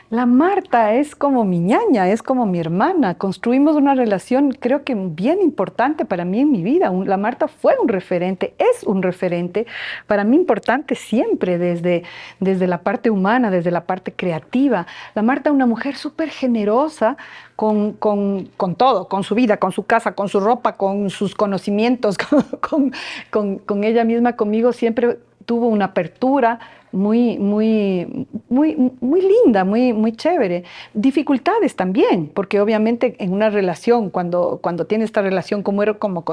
La Marta es como mi ñaña, es como mi hermana. Construimos una relación, creo que bien importante para mí en mi vida. La Marta fue un referente, es un referente para mí importante siempre, desde la parte humana, desde la parte creativa. La Marta, una mujer súper generosa con todo, con su vida, con su casa, con su ropa, con sus conocimientos, con ella misma, conmigo siempre tuvo una apertura muy linda, muy chévere. Dificultades también, porque obviamente en una relación, cuando tienes esta relación como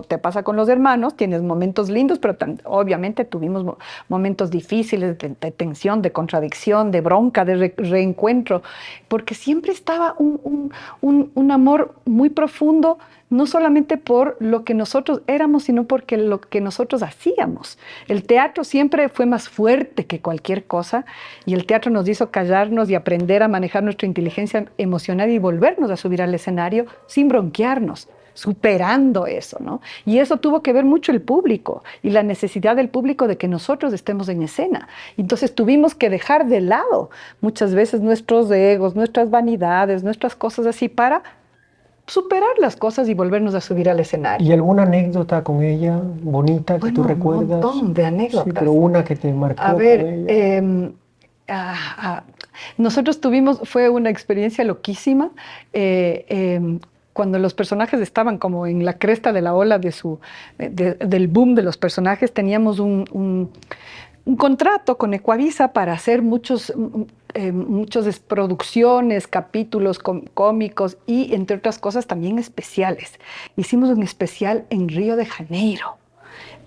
te pasa con los hermanos, tienes momentos lindos, pero obviamente tuvimos momentos difíciles de tensión, de contradicción, de bronca, de reencuentro, porque siempre estaba un amor muy profundo, no solamente por lo que nosotros éramos, sino porque lo que nosotros hacíamos. El teatro siempre fue más fuerte que cualquier cosa, y el teatro nos hizo callarnos y aprender a manejar nuestra inteligencia emocional y volvernos a subir al escenario sin bronquearnos, superando eso, ¿no? Y eso tuvo que ver mucho el público y la necesidad del público de que nosotros estemos en escena. Entonces tuvimos que dejar de lado muchas veces nuestros egos, nuestras vanidades, nuestras cosas así, para superar las cosas y volvernos a subir al escenario. ¿Y alguna anécdota con ella bonita que tú recuerdas? Un montón de anécdotas. Sí, pero una que te marcó. A ver, nosotros fue una experiencia loquísima. Cuando los personajes estaban como en la cresta de la ola del boom de los personajes, teníamos un contrato con Ecuavisa para hacer muchas producciones, capítulos cómicos y, entre otras cosas, también especiales. Hicimos un especial en Río de Janeiro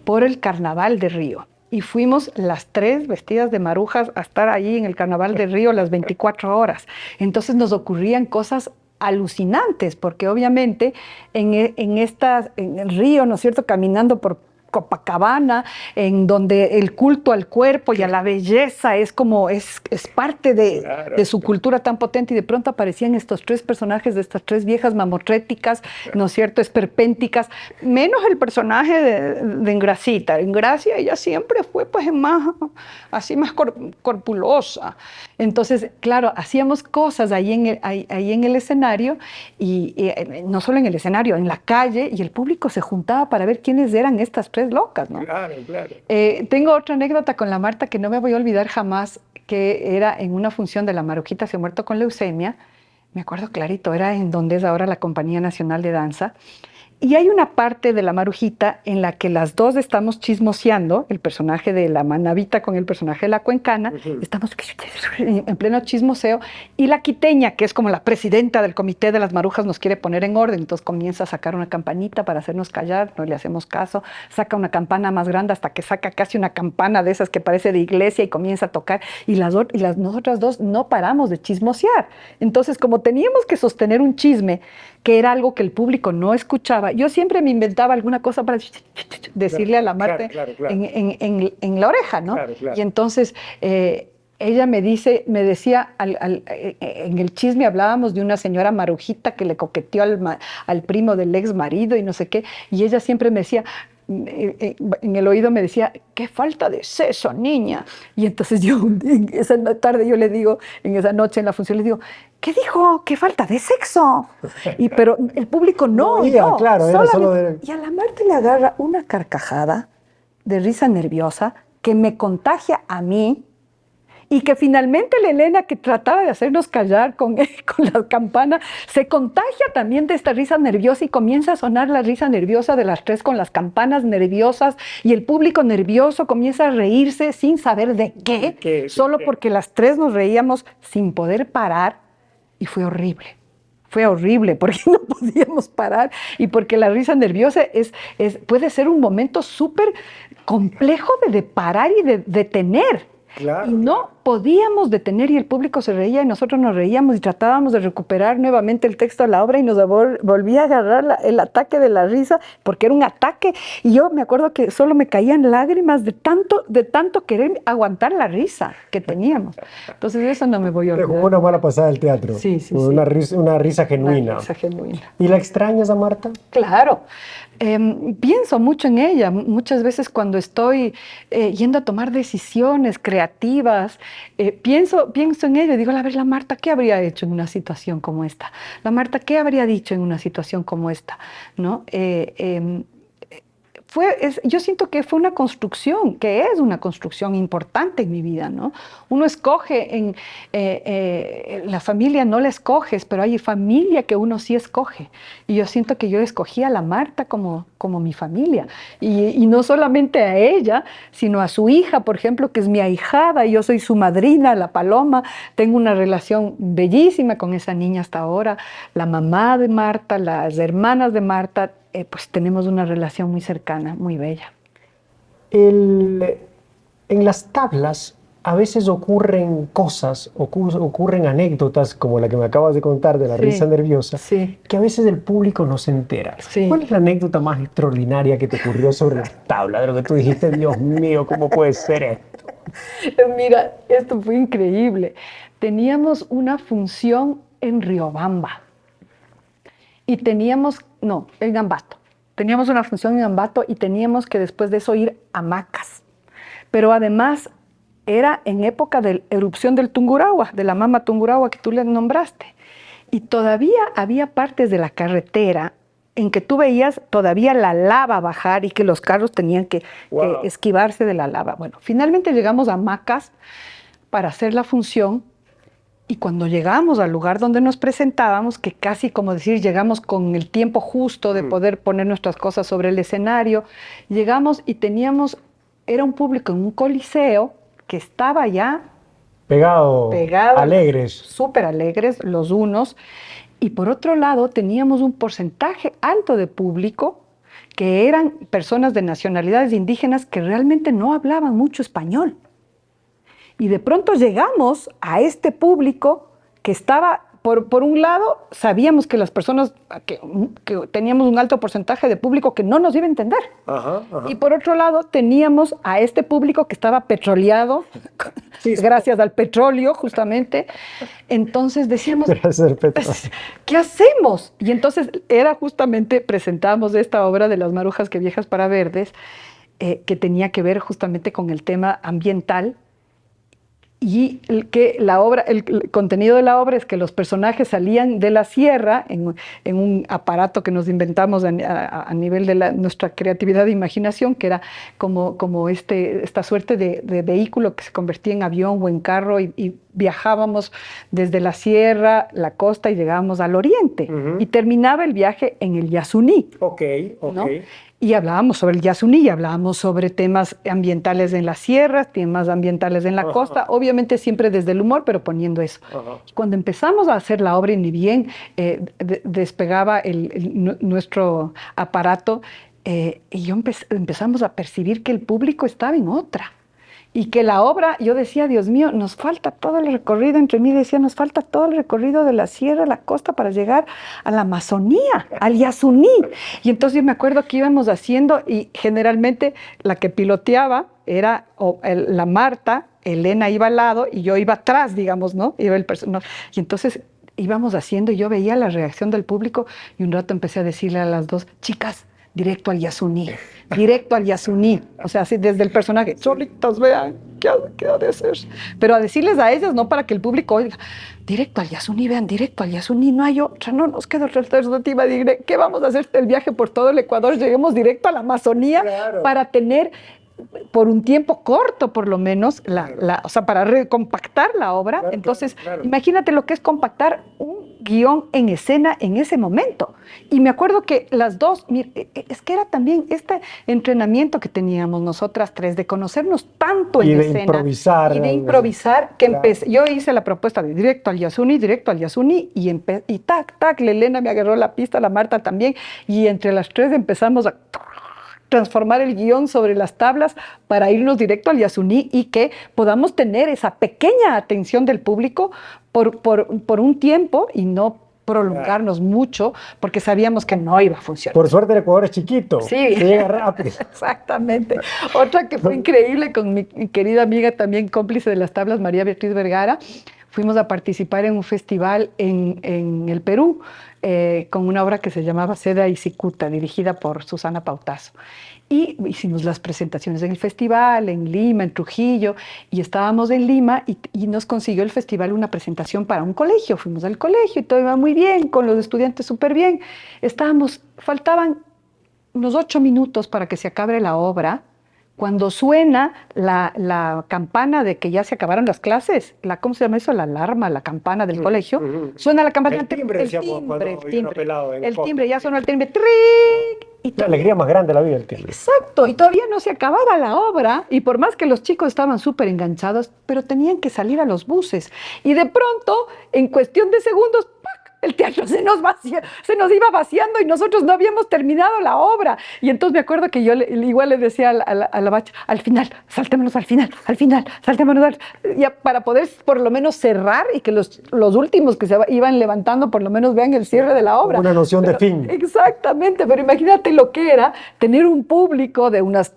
por el Carnaval de Río. Y fuimos las 3 vestidas de marujas a estar allí en el Carnaval de Río las 24 horas. Entonces nos ocurrían cosas alucinantes, porque obviamente en el río, ¿no es cierto?, caminando por Copacabana, en donde el culto al cuerpo y a la belleza es parte de su cultura tan potente, y de pronto aparecían estos 3 personajes de estas 3 viejas mamotréticas, ¿no es cierto?, esperpénticas, menos el personaje de Ingrasita. Ingracia, ella siempre fue pues más corpulosa. Entonces, claro, hacíamos cosas ahí en el escenario, y no solo en el escenario, en la calle, y el público se juntaba para ver quiénes eran estas 3 locas, ¿no? Claro. Tengo otra anécdota con la Marta que no me voy a olvidar jamás, que era en una función de La Marujita se ha muerto con leucemia. Me acuerdo clarito, era en donde es ahora la Compañía Nacional de Danza. Y hay una parte de La Marujita en la que las dos estamos chismoseando, el personaje de la manabita con el personaje de la cuencana, estamos en pleno chismoseo, y la quiteña, que es como la presidenta del comité de las marujas, nos quiere poner en orden. Entonces comienza a sacar una campanita para hacernos callar, no le hacemos caso, saca una campana más grande hasta que saca casi una campana de esas que parece de iglesia y comienza a tocar, y nosotras dos no paramos de chismosear. Entonces, como teníamos que sostener un chisme, que era algo que el público no escuchaba, yo siempre me inventaba alguna cosa para decirle a la Marta en la oreja, ¿no? Claro. Y entonces ella me decía, en el chisme hablábamos de una señora marujita que le coqueteó al primo del ex marido y no sé qué, y ella siempre me decía, en el oído me decía, qué falta de seso, niña. Y entonces yo, esa tarde yo le digo, en esa noche en la función le digo, ¿qué dijo? ¿Qué falta de sexo? Pero el público no. Claro, era solo Y a la Marta le agarra una carcajada de risa nerviosa que me contagia a mí, y que finalmente la Elena, que trataba de hacernos callar con la campana, se contagia también de esta risa nerviosa, y comienza a sonar la risa nerviosa de las 3 con las campanas nerviosas, y el público nervioso comienza a reírse sin saber de qué, solo porque las 3 nos reíamos sin poder parar, y fue horrible. fue horrible porque no podíamos parar y porque la risa nerviosa puede ser un momento súper complejo de parar y de detener. Claro. Y no podíamos detener y el público se reía y nosotros nos reíamos y tratábamos de recuperar nuevamente el texto de la obra y nos volvía a agarrar el ataque de la risa porque era un ataque y yo me acuerdo que solo me caían lágrimas de tanto querer aguantar la risa que teníamos. Entonces eso no me voy a Te olvidar. jugó una mala pasada el teatro. Sí, sí, Una risa genuina. Una risa genuina. ¿Y la extrañas a Marta? Claro, pienso mucho en ella, muchas veces cuando estoy yendo a tomar decisiones creativas, pienso en ella y digo, a ver, la Marta, ¿qué habría hecho en una situación como esta? La Marta, ¿qué habría dicho en una situación como esta? ¿No? Yo siento que fue una construcción, que es una construcción importante en mi vida, ¿no? Uno escoge, la familia no la escoges, pero hay familia que uno sí escoge. Y yo siento que yo escogí a la Marta como mi familia. Y no solamente a ella, sino a su hija, por ejemplo, que es mi ahijada, y yo soy su madrina, la Paloma. Tengo una relación bellísima con esa niña hasta ahora. La mamá de Marta, las hermanas de Marta, pues tenemos una relación muy cercana, muy bella. En las tablas a veces ocurren cosas, ocurren anécdotas como la que me acabas de contar de la risa nerviosa, que a veces el público no se entera. Sí. ¿Cuál es la anécdota más extraordinaria que te ocurrió sobre la tabla? De lo que tú dijiste, Dios mío, ¿cómo puede ser esto? Mira, esto fue increíble. Teníamos una función en Riobamba. Y en Ambato. Teníamos una función en Ambato y teníamos que después de eso ir a Macas. Pero además era en época de la erupción del Tungurahua, de la Mama Tungurahua que tú le nombraste. Y todavía había partes de la carretera en que tú veías todavía la lava bajar y que los carros tenían que esquivarse de la lava. Bueno, finalmente llegamos a Macas para hacer la función. Y cuando llegamos al lugar donde nos presentábamos, que casi como decir, llegamos con el tiempo justo de poder poner nuestras cosas sobre el escenario, llegamos y era un público en un coliseo que estaba ya pegado alegres. Súper alegres los unos. Y por otro lado, teníamos un porcentaje alto de público que eran personas de nacionalidades indígenas que realmente no hablaban mucho español. Y de pronto llegamos a este público que estaba, por un lado, sabíamos que las personas, que teníamos un alto porcentaje de público que no nos iba a entender. Y por otro lado, teníamos a este público que estaba petroleado, gracias al petróleo, justamente. Entonces decíamos, ¿qué hacemos? Y entonces presentábamos esta obra de Las Marujas que Viejas para Verdes, que tenía que ver justamente con el tema ambiental. Y el contenido de la obra es que los personajes salían de la sierra en un aparato que nos inventamos a nivel de nuestra creatividad e imaginación, que era como esta suerte de vehículo que se convertía en avión o en carro y viajábamos desde la sierra, la costa y llegábamos al oriente. Y terminaba el viaje en el Yasuní. ¿No? Y hablábamos sobre el Yasuní, y hablábamos sobre temas ambientales en las sierras, temas ambientales en la costa, obviamente siempre desde el humor, pero poniendo eso. Y cuando empezamos a hacer la obra, y ni bien despegaba nuestro aparato, y empezamos a percibir que el público estaba en otra. Y que la obra, yo decía, Dios mío, nos falta todo el recorrido, entre mí decía, nos falta todo el recorrido de la sierra, la costa, para llegar a la Amazonía, al Yasuní. Y entonces yo me acuerdo que íbamos haciendo, y generalmente la que piloteaba era la Marta, Elena iba al lado y yo iba atrás, digamos, ¿no? Iba el personaje. Y entonces íbamos haciendo y yo veía la reacción del público y un rato empecé a decirle a las dos, chicas, directo al Yasuní, directo al Yasuní. O sea, así desde el personaje, solitas vean, ¿qué ha de hacer? Pero a decirles a ellas, no para que el público oiga, directo al Yasuní, vean, directo al Yasuní, no hay otra, no nos queda otra alternativa. ¿Qué vamos a hacer el viaje por todo el Ecuador? Lleguemos directo a la Amazonía para tener, por un tiempo corto por lo menos, o sea, para recompactar la obra. Entonces, imagínate lo que es compactar guión en escena en ese momento. Y me acuerdo que las dos, es que era también este entrenamiento que teníamos nosotras tres, de conocernos tanto en escena. Improvisar. Y de improvisar, que Claro. yo hice la propuesta de directo al Yasuni, y tac, tac, la Elena me agarró la pista, la Marta también, y entre las tres empezamos a transformar el guión sobre las tablas para irnos directo al Yasuní y que podamos tener esa pequeña atención del público por un tiempo y no prolongarnos mucho porque sabíamos que no iba a funcionar. Por suerte el Ecuador es chiquito. Sí. Se llega rápido. Exactamente. Otra que fue increíble con mi querida amiga, también cómplice de las tablas, María Beatriz Vergara. Fuimos a participar en un festival en el Perú con una obra que se llamaba Seda y Cicuta, dirigida por Susana Pautazo. Y hicimos las presentaciones en el festival, en Lima, en Trujillo, y estábamos en Lima y nos consiguió el festival una presentación para un colegio. Fuimos al colegio y todo iba muy bien, con los estudiantes súper bien. Faltaban unos 8 minutos para que se acabe la obra. Cuando suena la campana de que ya se acabaron las clases, ¿cómo se llama eso? La alarma, la campana del colegio. Suena la campana. El timbre, decíamos, cuando iba pelado en el poste. timbre, ya sonó el timbre. ¡Trin! Y La alegría más grande de la vida, el timbre. exacto, y todavía no se acababa la obra, y por más que los chicos estaban súper enganchados, pero tenían que salir a los buses. Y de pronto, en cuestión de segundos, ¡pac!, el teatro se nos iba vaciando y nosotros no habíamos terminado la obra. Y entonces me acuerdo que yo igual le decía a la bacha, al final, saltémonos al final, saltémonos ya, para poder por lo menos cerrar y que los últimos que se iban levantando por lo menos vean el cierre de la obra. Una noción de fin. Exactamente, pero imagínate lo que era tener un público de unas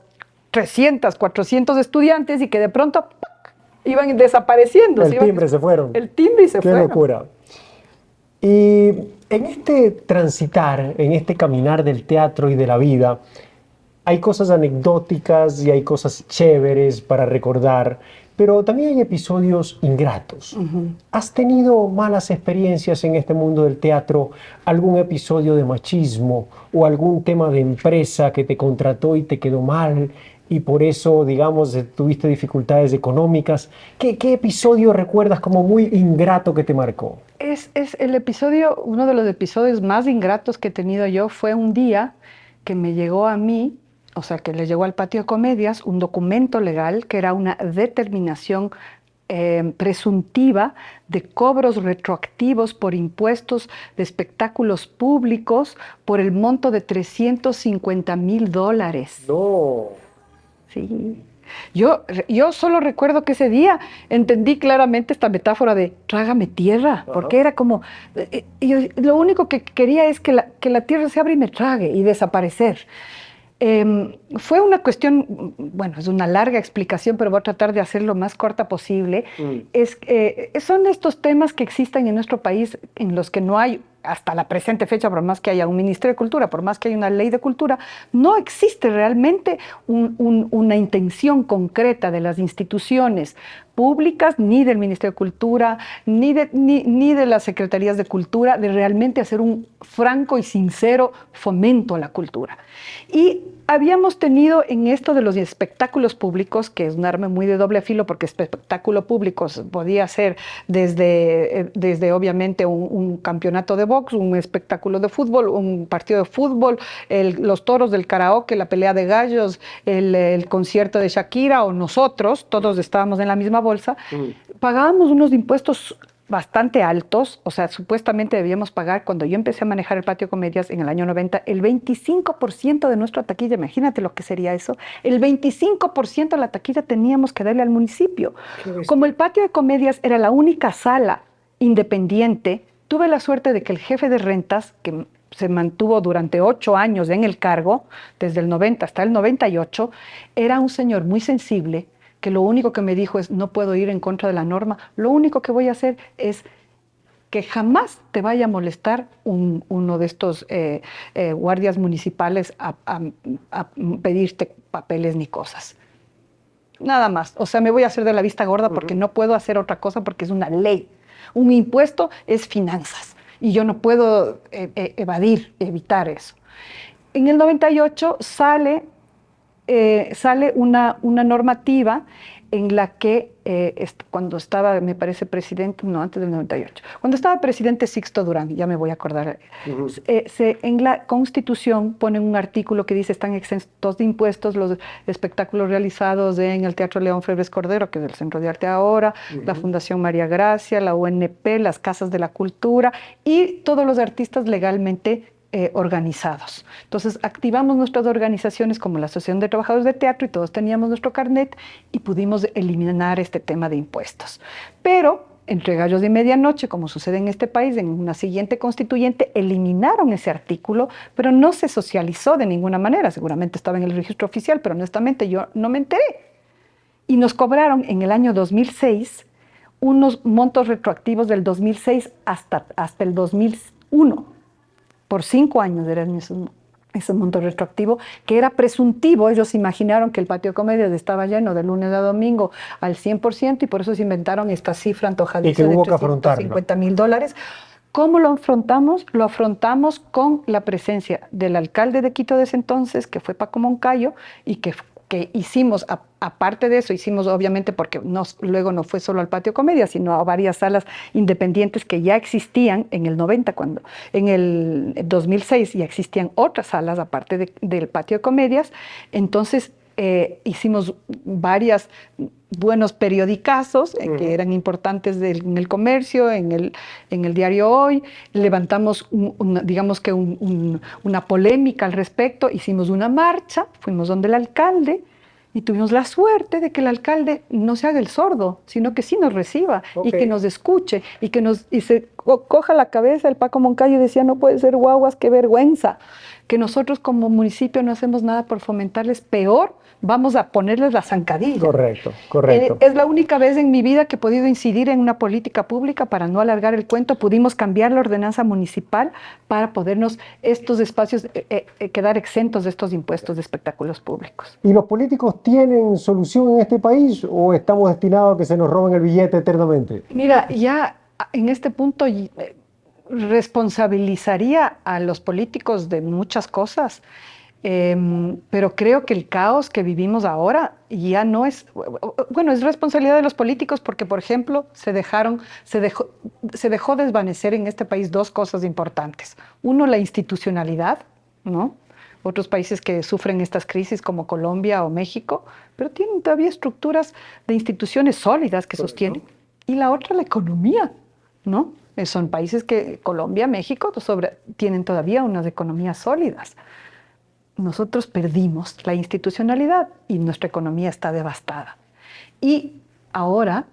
300, 400 estudiantes y que de pronto ¡pac!, iban desapareciendo. El timbre se fueron. El timbre y se Qué fueron. locura. Y en este transitar, en este caminar del teatro y de la vida, hay cosas anecdóticas y hay cosas chéveres para recordar, pero también hay episodios ingratos. ¿Has tenido malas experiencias en este mundo del teatro? ¿Algún episodio de machismo o algún tema de empresa que te contrató y te quedó mal y por eso, digamos, tuviste dificultades económicas? ¿Qué episodio recuerdas como muy ingrato que te marcó? Es el episodio, uno de los episodios más ingratos que he tenido yo fue un día que me llegó a mí, o sea, que le llegó al Patio de Comedias un documento legal que era una determinación presuntiva de cobros retroactivos por impuestos de espectáculos públicos por el monto de $350,000. No. Sí. Yo solo recuerdo que ese día entendí claramente esta metáfora de trágame tierra, porque era como, lo único que quería es que la tierra se abra y me trague y desaparecer. Fue una cuestión, bueno, es una larga explicación, pero voy a tratar de hacerlo lo más corta posible. Son estos temas que existen en nuestro país en los que no hay, hasta la presente fecha, por más que haya un Ministerio de Cultura, por más que haya una ley de cultura, no existe realmente una intención concreta de las instituciones públicas, ni del Ministerio de Cultura, ni de las Secretarías de Cultura, de realmente hacer un franco y sincero fomento a la cultura. Y habíamos tenido en esto de los espectáculos públicos, que es un arma muy de doble filo, porque espectáculo público podía ser desde obviamente un campeonato de box, un espectáculo de fútbol, un partido de fútbol, los toros del karaoke, la pelea de gallos, el concierto de Shakira, o nosotros, todos estábamos en la misma bolsa, pagábamos unos impuestos bastante altos, o sea, supuestamente debíamos pagar, cuando yo empecé a manejar el Patio de Comedias en el año 90, el 25% de nuestra taquilla. Imagínate lo que sería eso. El 25% de la taquilla teníamos que darle al municipio. Como el Patio de Comedias era la única sala independiente, tuve la suerte de que el jefe de rentas, que se mantuvo durante 8 años en el cargo, desde el 90 hasta el 98, era un señor muy sensible, que lo único que me dijo es: no puedo ir en contra de la norma, lo único que voy a hacer es que jamás te vaya a molestar uno de estos guardias municipales a pedirte papeles ni cosas. Nada más, o sea, me voy a hacer de la vista gorda porque no puedo hacer otra cosa, porque es una ley. Un impuesto es finanzas y yo no puedo evitar eso. En el 98 sale sale una normativa en la que cuando estaba, me parece, presidente, no, antes del 98, cuando estaba presidente Sixto Durán, ya me voy a acordar, en la Constitución ponen un artículo que dice están exentos de impuestos los espectáculos realizados en el Teatro León Febres Cordero, que es el Centro de Arte Ahora, la Fundación María Gracia, la UNP, las Casas de la Cultura y todos los artistas legalmente organizados. Entonces activamos nuestras organizaciones como la Asociación de Trabajadores de Teatro y todos teníamos nuestro carnet y pudimos eliminar este tema de impuestos. Pero entre gallos de medianoche, como sucede en este país, en una siguiente constituyente eliminaron ese artículo, pero no se socializó de ninguna manera. Seguramente estaba en el registro oficial, pero honestamente yo no me enteré. Y nos cobraron en el año 2006 unos montos retroactivos del 2006 hasta el 2001. Por 5 años era ese monto retroactivo, que era presuntivo. Ellos imaginaron que el patio de comedias estaba lleno de lunes a domingo al 100% y por eso se inventaron esta cifra antojadiza de $350,000. ¿Cómo lo afrontamos? Lo afrontamos con la presencia del alcalde de Quito de ese entonces, que fue Paco Moncayo, y que hicimos, aparte de eso, hicimos obviamente porque luego no fue solo al patio comedia, sino a varias salas independientes que ya existían en el 90, en el 2006 ya existían otras salas aparte del patio de comedias. Entonces hicimos varios buenos periodicazos que eran importantes en el comercio, en el diario Hoy. Levantamos digamos que una polémica al respecto, hicimos una marcha, fuimos donde el alcalde y tuvimos la suerte de que el alcalde no se haga el sordo, sino que sí nos reciba y que nos escuche y se coja la cabeza. El Paco Moncayo decía, no puede ser guaguas, qué vergüenza, que nosotros como municipio no hacemos nada por fomentarles, peor, vamos a ponerles la zancadilla. Correcto, correcto. Es la única vez en mi vida que he podido incidir en una política pública. Para no alargar el cuento, pudimos cambiar la ordenanza municipal para podernos estos espacios quedar exentos de estos impuestos de espectáculos públicos. ¿Y los políticos tienen solución en este país o estamos destinados a que se nos roben el billete eternamente? Mira, ya en este punto responsabilizaría a los políticos de muchas cosas. Pero creo que el caos que vivimos ahora ya no es, bueno, es responsabilidad de los políticos porque, por ejemplo, se dejó desvanecer en este país 2 cosas importantes. Uno, la institucionalidad, ¿no? Otros países que sufren estas crisis como Colombia o México, pero tienen todavía estructuras de instituciones sólidas que sostienen. Y la otra, la economía, ¿no? Son países que Colombia, México, tienen todavía unas economías sólidas. Nosotros perdimos la institucionalidad y nuestra economía está devastada. Y ahora,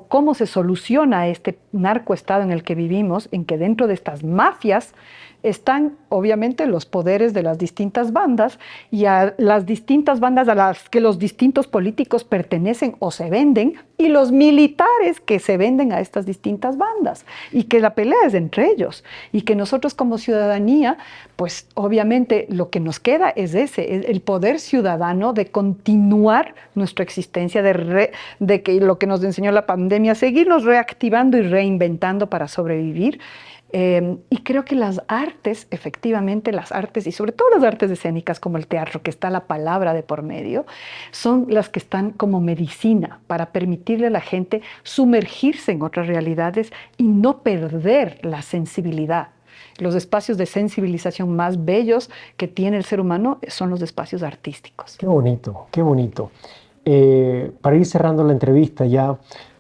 ¿cómo se soluciona este narcoestado en el que vivimos, en que dentro de estas mafias están obviamente los poderes de las distintas bandas y a las distintas bandas a las que los distintos políticos pertenecen o se venden y los militares que se venden a estas distintas bandas y que la pelea es entre ellos y que nosotros como ciudadanía, pues obviamente lo que nos queda es el poder ciudadano de continuar nuestra existencia, de que lo que nos enseñó la pandemia, seguirnos reactivando y reinventando para sobrevivir. Y creo que las artes, efectivamente las artes, y sobre todo las artes escénicas como el teatro, que está la palabra de por medio, son las que están como medicina para permitirle a la gente sumergirse en otras realidades y no perder la sensibilidad. Los espacios de sensibilización más bellos que tiene el ser humano son los espacios artísticos. Qué bonito, qué bonito. Para ir cerrando la entrevista ya,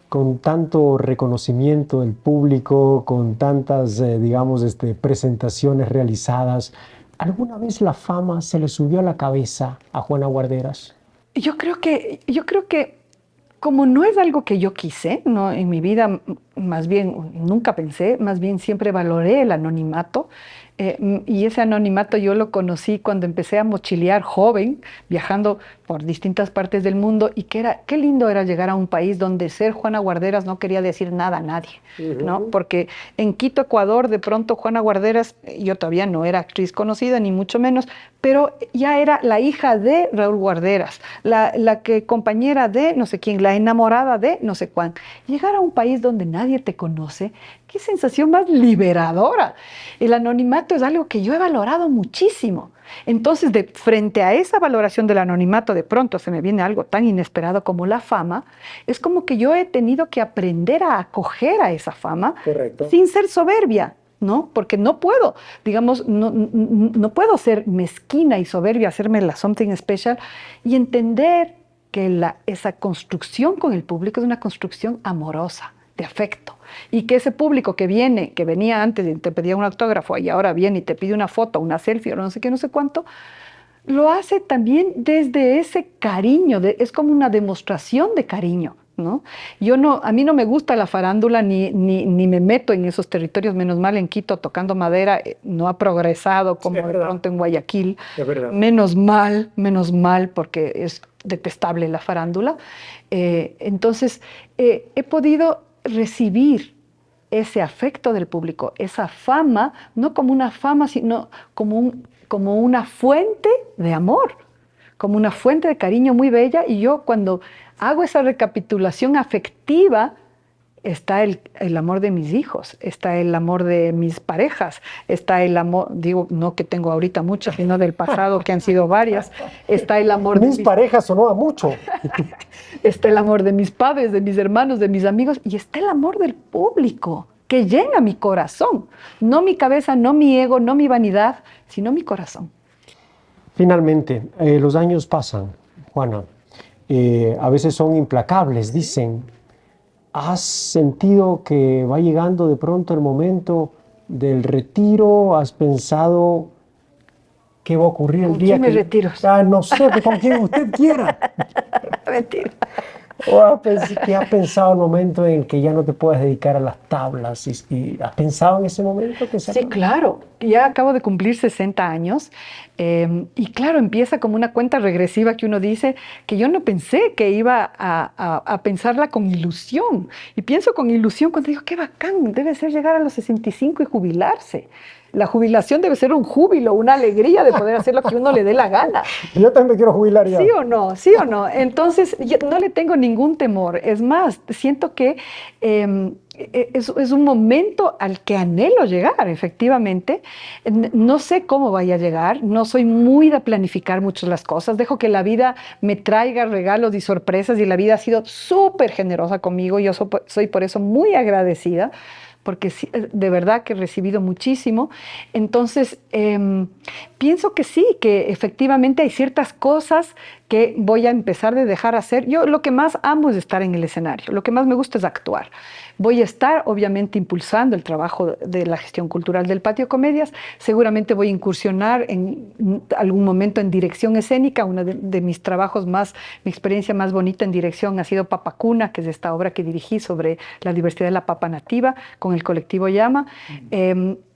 con tanto reconocimiento del público, con tantas, digamos, presentaciones realizadas, ¿alguna vez la fama se le subió a la cabeza a Juana Guarderas? Yo creo que como no es algo que yo quise, no, en mi vida más bien nunca pensé, más bien siempre valoré el anonimato. Y ese anonimato yo lo conocí cuando empecé a mochilear joven, viajando por distintas partes del mundo, y qué lindo era llegar a un país donde ser Juana Guarderas no quería decir nada a nadie, ¿no? Porque en Quito, Ecuador, de pronto Juana Guarderas, yo todavía no era actriz conocida, ni mucho menos, pero ya era la hija de Raúl Guarderas, la que compañera de no sé quién, la enamorada de no sé cuán. Llegar a un país donde nadie te conoce, qué sensación más liberadora. El anonimato anonimato es algo que yo he valorado muchísimo. Entonces, frente a esa valoración del anonimato, de pronto se me viene algo tan inesperado como la fama, es como que yo he tenido que aprender a acoger a esa fama. Correcto. Sin ser soberbia, ¿no? Porque no puedo, digamos, no puedo ser mezquina y soberbia, hacerme la something special y entender que esa construcción con el público es una construcción amorosa, de afecto. Y que ese público que venía antes y te pedía un autógrafo y ahora viene y te pide una foto, una selfie o no sé qué, no sé cuánto, lo hace también desde ese cariño, es como una demostración de cariño, ¿no? A mí no me gusta la farándula ni me meto en esos territorios, menos mal en Quito tocando madera no ha progresado como de pronto en Guayaquil, menos mal porque es detestable la farándula. Entonces he podido recibir ese afecto del público, esa fama, no como una fama, sino como una fuente de amor, como una fuente de cariño muy bella. Y yo cuando hago esa recapitulación afectiva, está el amor de mis hijos, está el amor de mis parejas, está el amor, digo, no que tengo ahorita muchas, sino del pasado que han sido varias, está el amor de mis parejas sonó a mucho. Está el amor de mis padres, de mis hermanos, de mis amigos, y está el amor del público, que llena mi corazón, no mi cabeza, no mi ego, no mi vanidad, sino mi corazón. Finalmente, los años pasan, Juana, a veces son implacables, dicen. ¿Has sentido que va llegando de pronto el momento del retiro? ¿Has pensado qué va a ocurrir el día que me retiro? No sé, con quien usted quiera. Mentira. ¿Qué has pensado el momento en el que ya no te puedes dedicar a las tablas? ¿Y has pensado en ese momento? Sí, claro. Ya acabo de cumplir 60 años y claro, empieza como una cuenta regresiva que uno dice que yo no pensé que iba a pensarla con ilusión. Y pienso con ilusión cuando digo, qué bacán, debe ser llegar a los 65 y jubilarse. La jubilación debe ser un júbilo, una alegría de poder hacer lo que uno le dé la gana. Yo también me quiero jubilar ya. ¿Sí o no? ¿Sí o no? Entonces, yo no le tengo ningún temor. Es más, siento que es un momento al que anhelo llegar, efectivamente. No sé cómo vaya a llegar, no soy muy de planificar mucho las cosas, dejo que la vida me traiga regalos y sorpresas y la vida ha sido súper generosa conmigo y yo soy por eso muy agradecida, porque de verdad que he recibido muchísimo. Entonces, pienso que sí, que efectivamente hay ciertas cosas que voy a empezar de dejar hacer. Yo lo que más amo es estar en el escenario, lo que más me gusta es actuar. Voy a estar, obviamente, impulsando el trabajo de la gestión cultural del Patio Comedias. Seguramente voy a incursionar en algún momento en dirección escénica. Uno de mis trabajos mi experiencia más bonita en dirección ha sido Papacuna, que es esta obra que dirigí sobre la diversidad de la papa nativa con el colectivo Llama.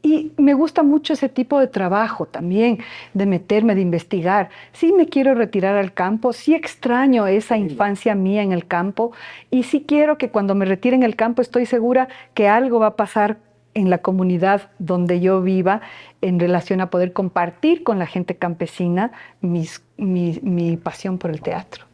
Y me gusta mucho ese tipo de trabajo también, de meterme, de investigar. Sí me quiero retirar al campo, sí extraño esa infancia mía en el campo y sí quiero que cuando me retire en el campo estoy segura que algo va a pasar en la comunidad donde yo viva en relación a poder compartir con la gente campesina mi pasión por el teatro.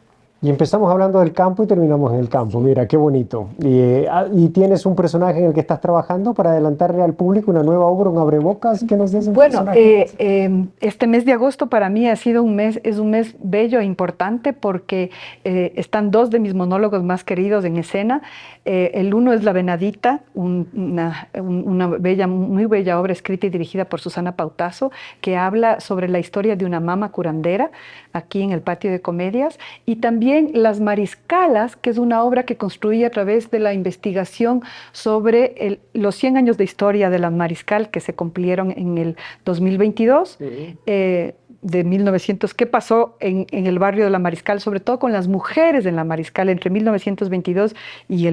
Y empezamos hablando del campo y terminamos en el campo. Mira, qué bonito. Y tienes un personaje en el que estás trabajando para adelantarle al público una nueva obra, un abrebocas. ¿Qué nos dices? Bueno, este mes de agosto para mí es un mes bello e importante porque están dos de mis monólogos más queridos en escena. El uno es La Venadita, una muy bella obra escrita y dirigida por Susana Pautazo, que habla sobre la historia de una mama curandera aquí en el Patio de Comedias, y también Las Mariscalas, que es una obra que construí a través de la investigación sobre los 100 años de historia de la Mariscal que se cumplieron en el 2022. De 1900, qué pasó en el barrio de la Mariscal, sobre todo con las mujeres en la Mariscal entre 1922 y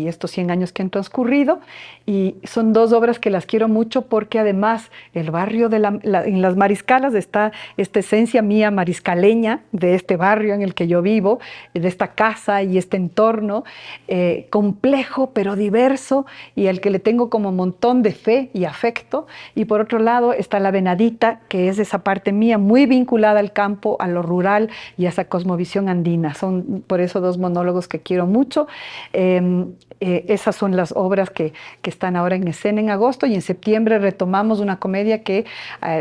estos 100 años que han transcurrido. Y son dos obras que las quiero mucho porque además el barrio en las Mariscalas está esta esencia mía mariscaleña de este barrio en el que yo vivo, de esta casa y este entorno complejo pero diverso y al que le tengo como un montón de fe y afecto. Y por otro lado está La Venadita, que que es esa parte mía muy vinculada al campo, a lo rural y a esa cosmovisión andina. Son por eso dos monólogos que quiero mucho. Esas son las obras que están ahora en escena en agosto, y en septiembre retomamos una comedia que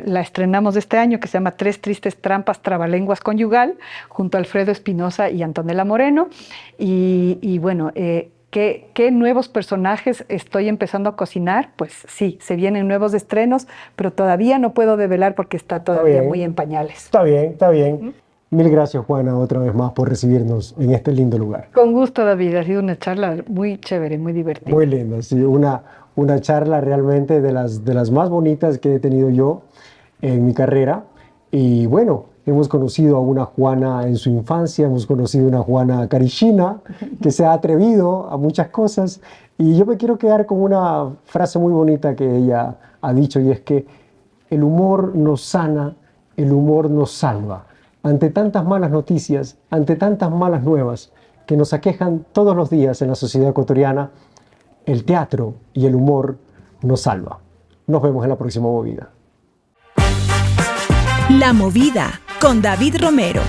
la estrenamos este año, que se llama Tres tristes trampas trabalenguas conyugal, junto a Alfredo Espinosa y Antonella Moreno. Y bueno, ¿qué nuevos personajes estoy empezando a cocinar? Pues sí, se vienen nuevos estrenos, pero todavía no puedo develar porque está todavía muy en pañales. Está bien, está bien. Mil gracias, Juana, otra vez más por recibirnos en este lindo lugar. Con gusto, David. Ha sido una charla muy chévere, muy divertida. Muy linda, sí. Una charla realmente de las más bonitas que he tenido yo en mi carrera. Y bueno, hemos conocido a una Juana en su infancia, hemos conocido a una Juana carichina que se ha atrevido a muchas cosas. Y yo me quiero quedar con una frase muy bonita que ella ha dicho, y es que el humor nos sana, el humor nos salva. Ante tantas malas noticias, ante tantas malas nuevas que nos aquejan todos los días en la sociedad ecuatoriana, el teatro y el humor nos salva. Nos vemos en la próxima movida. La Movida con David Romero.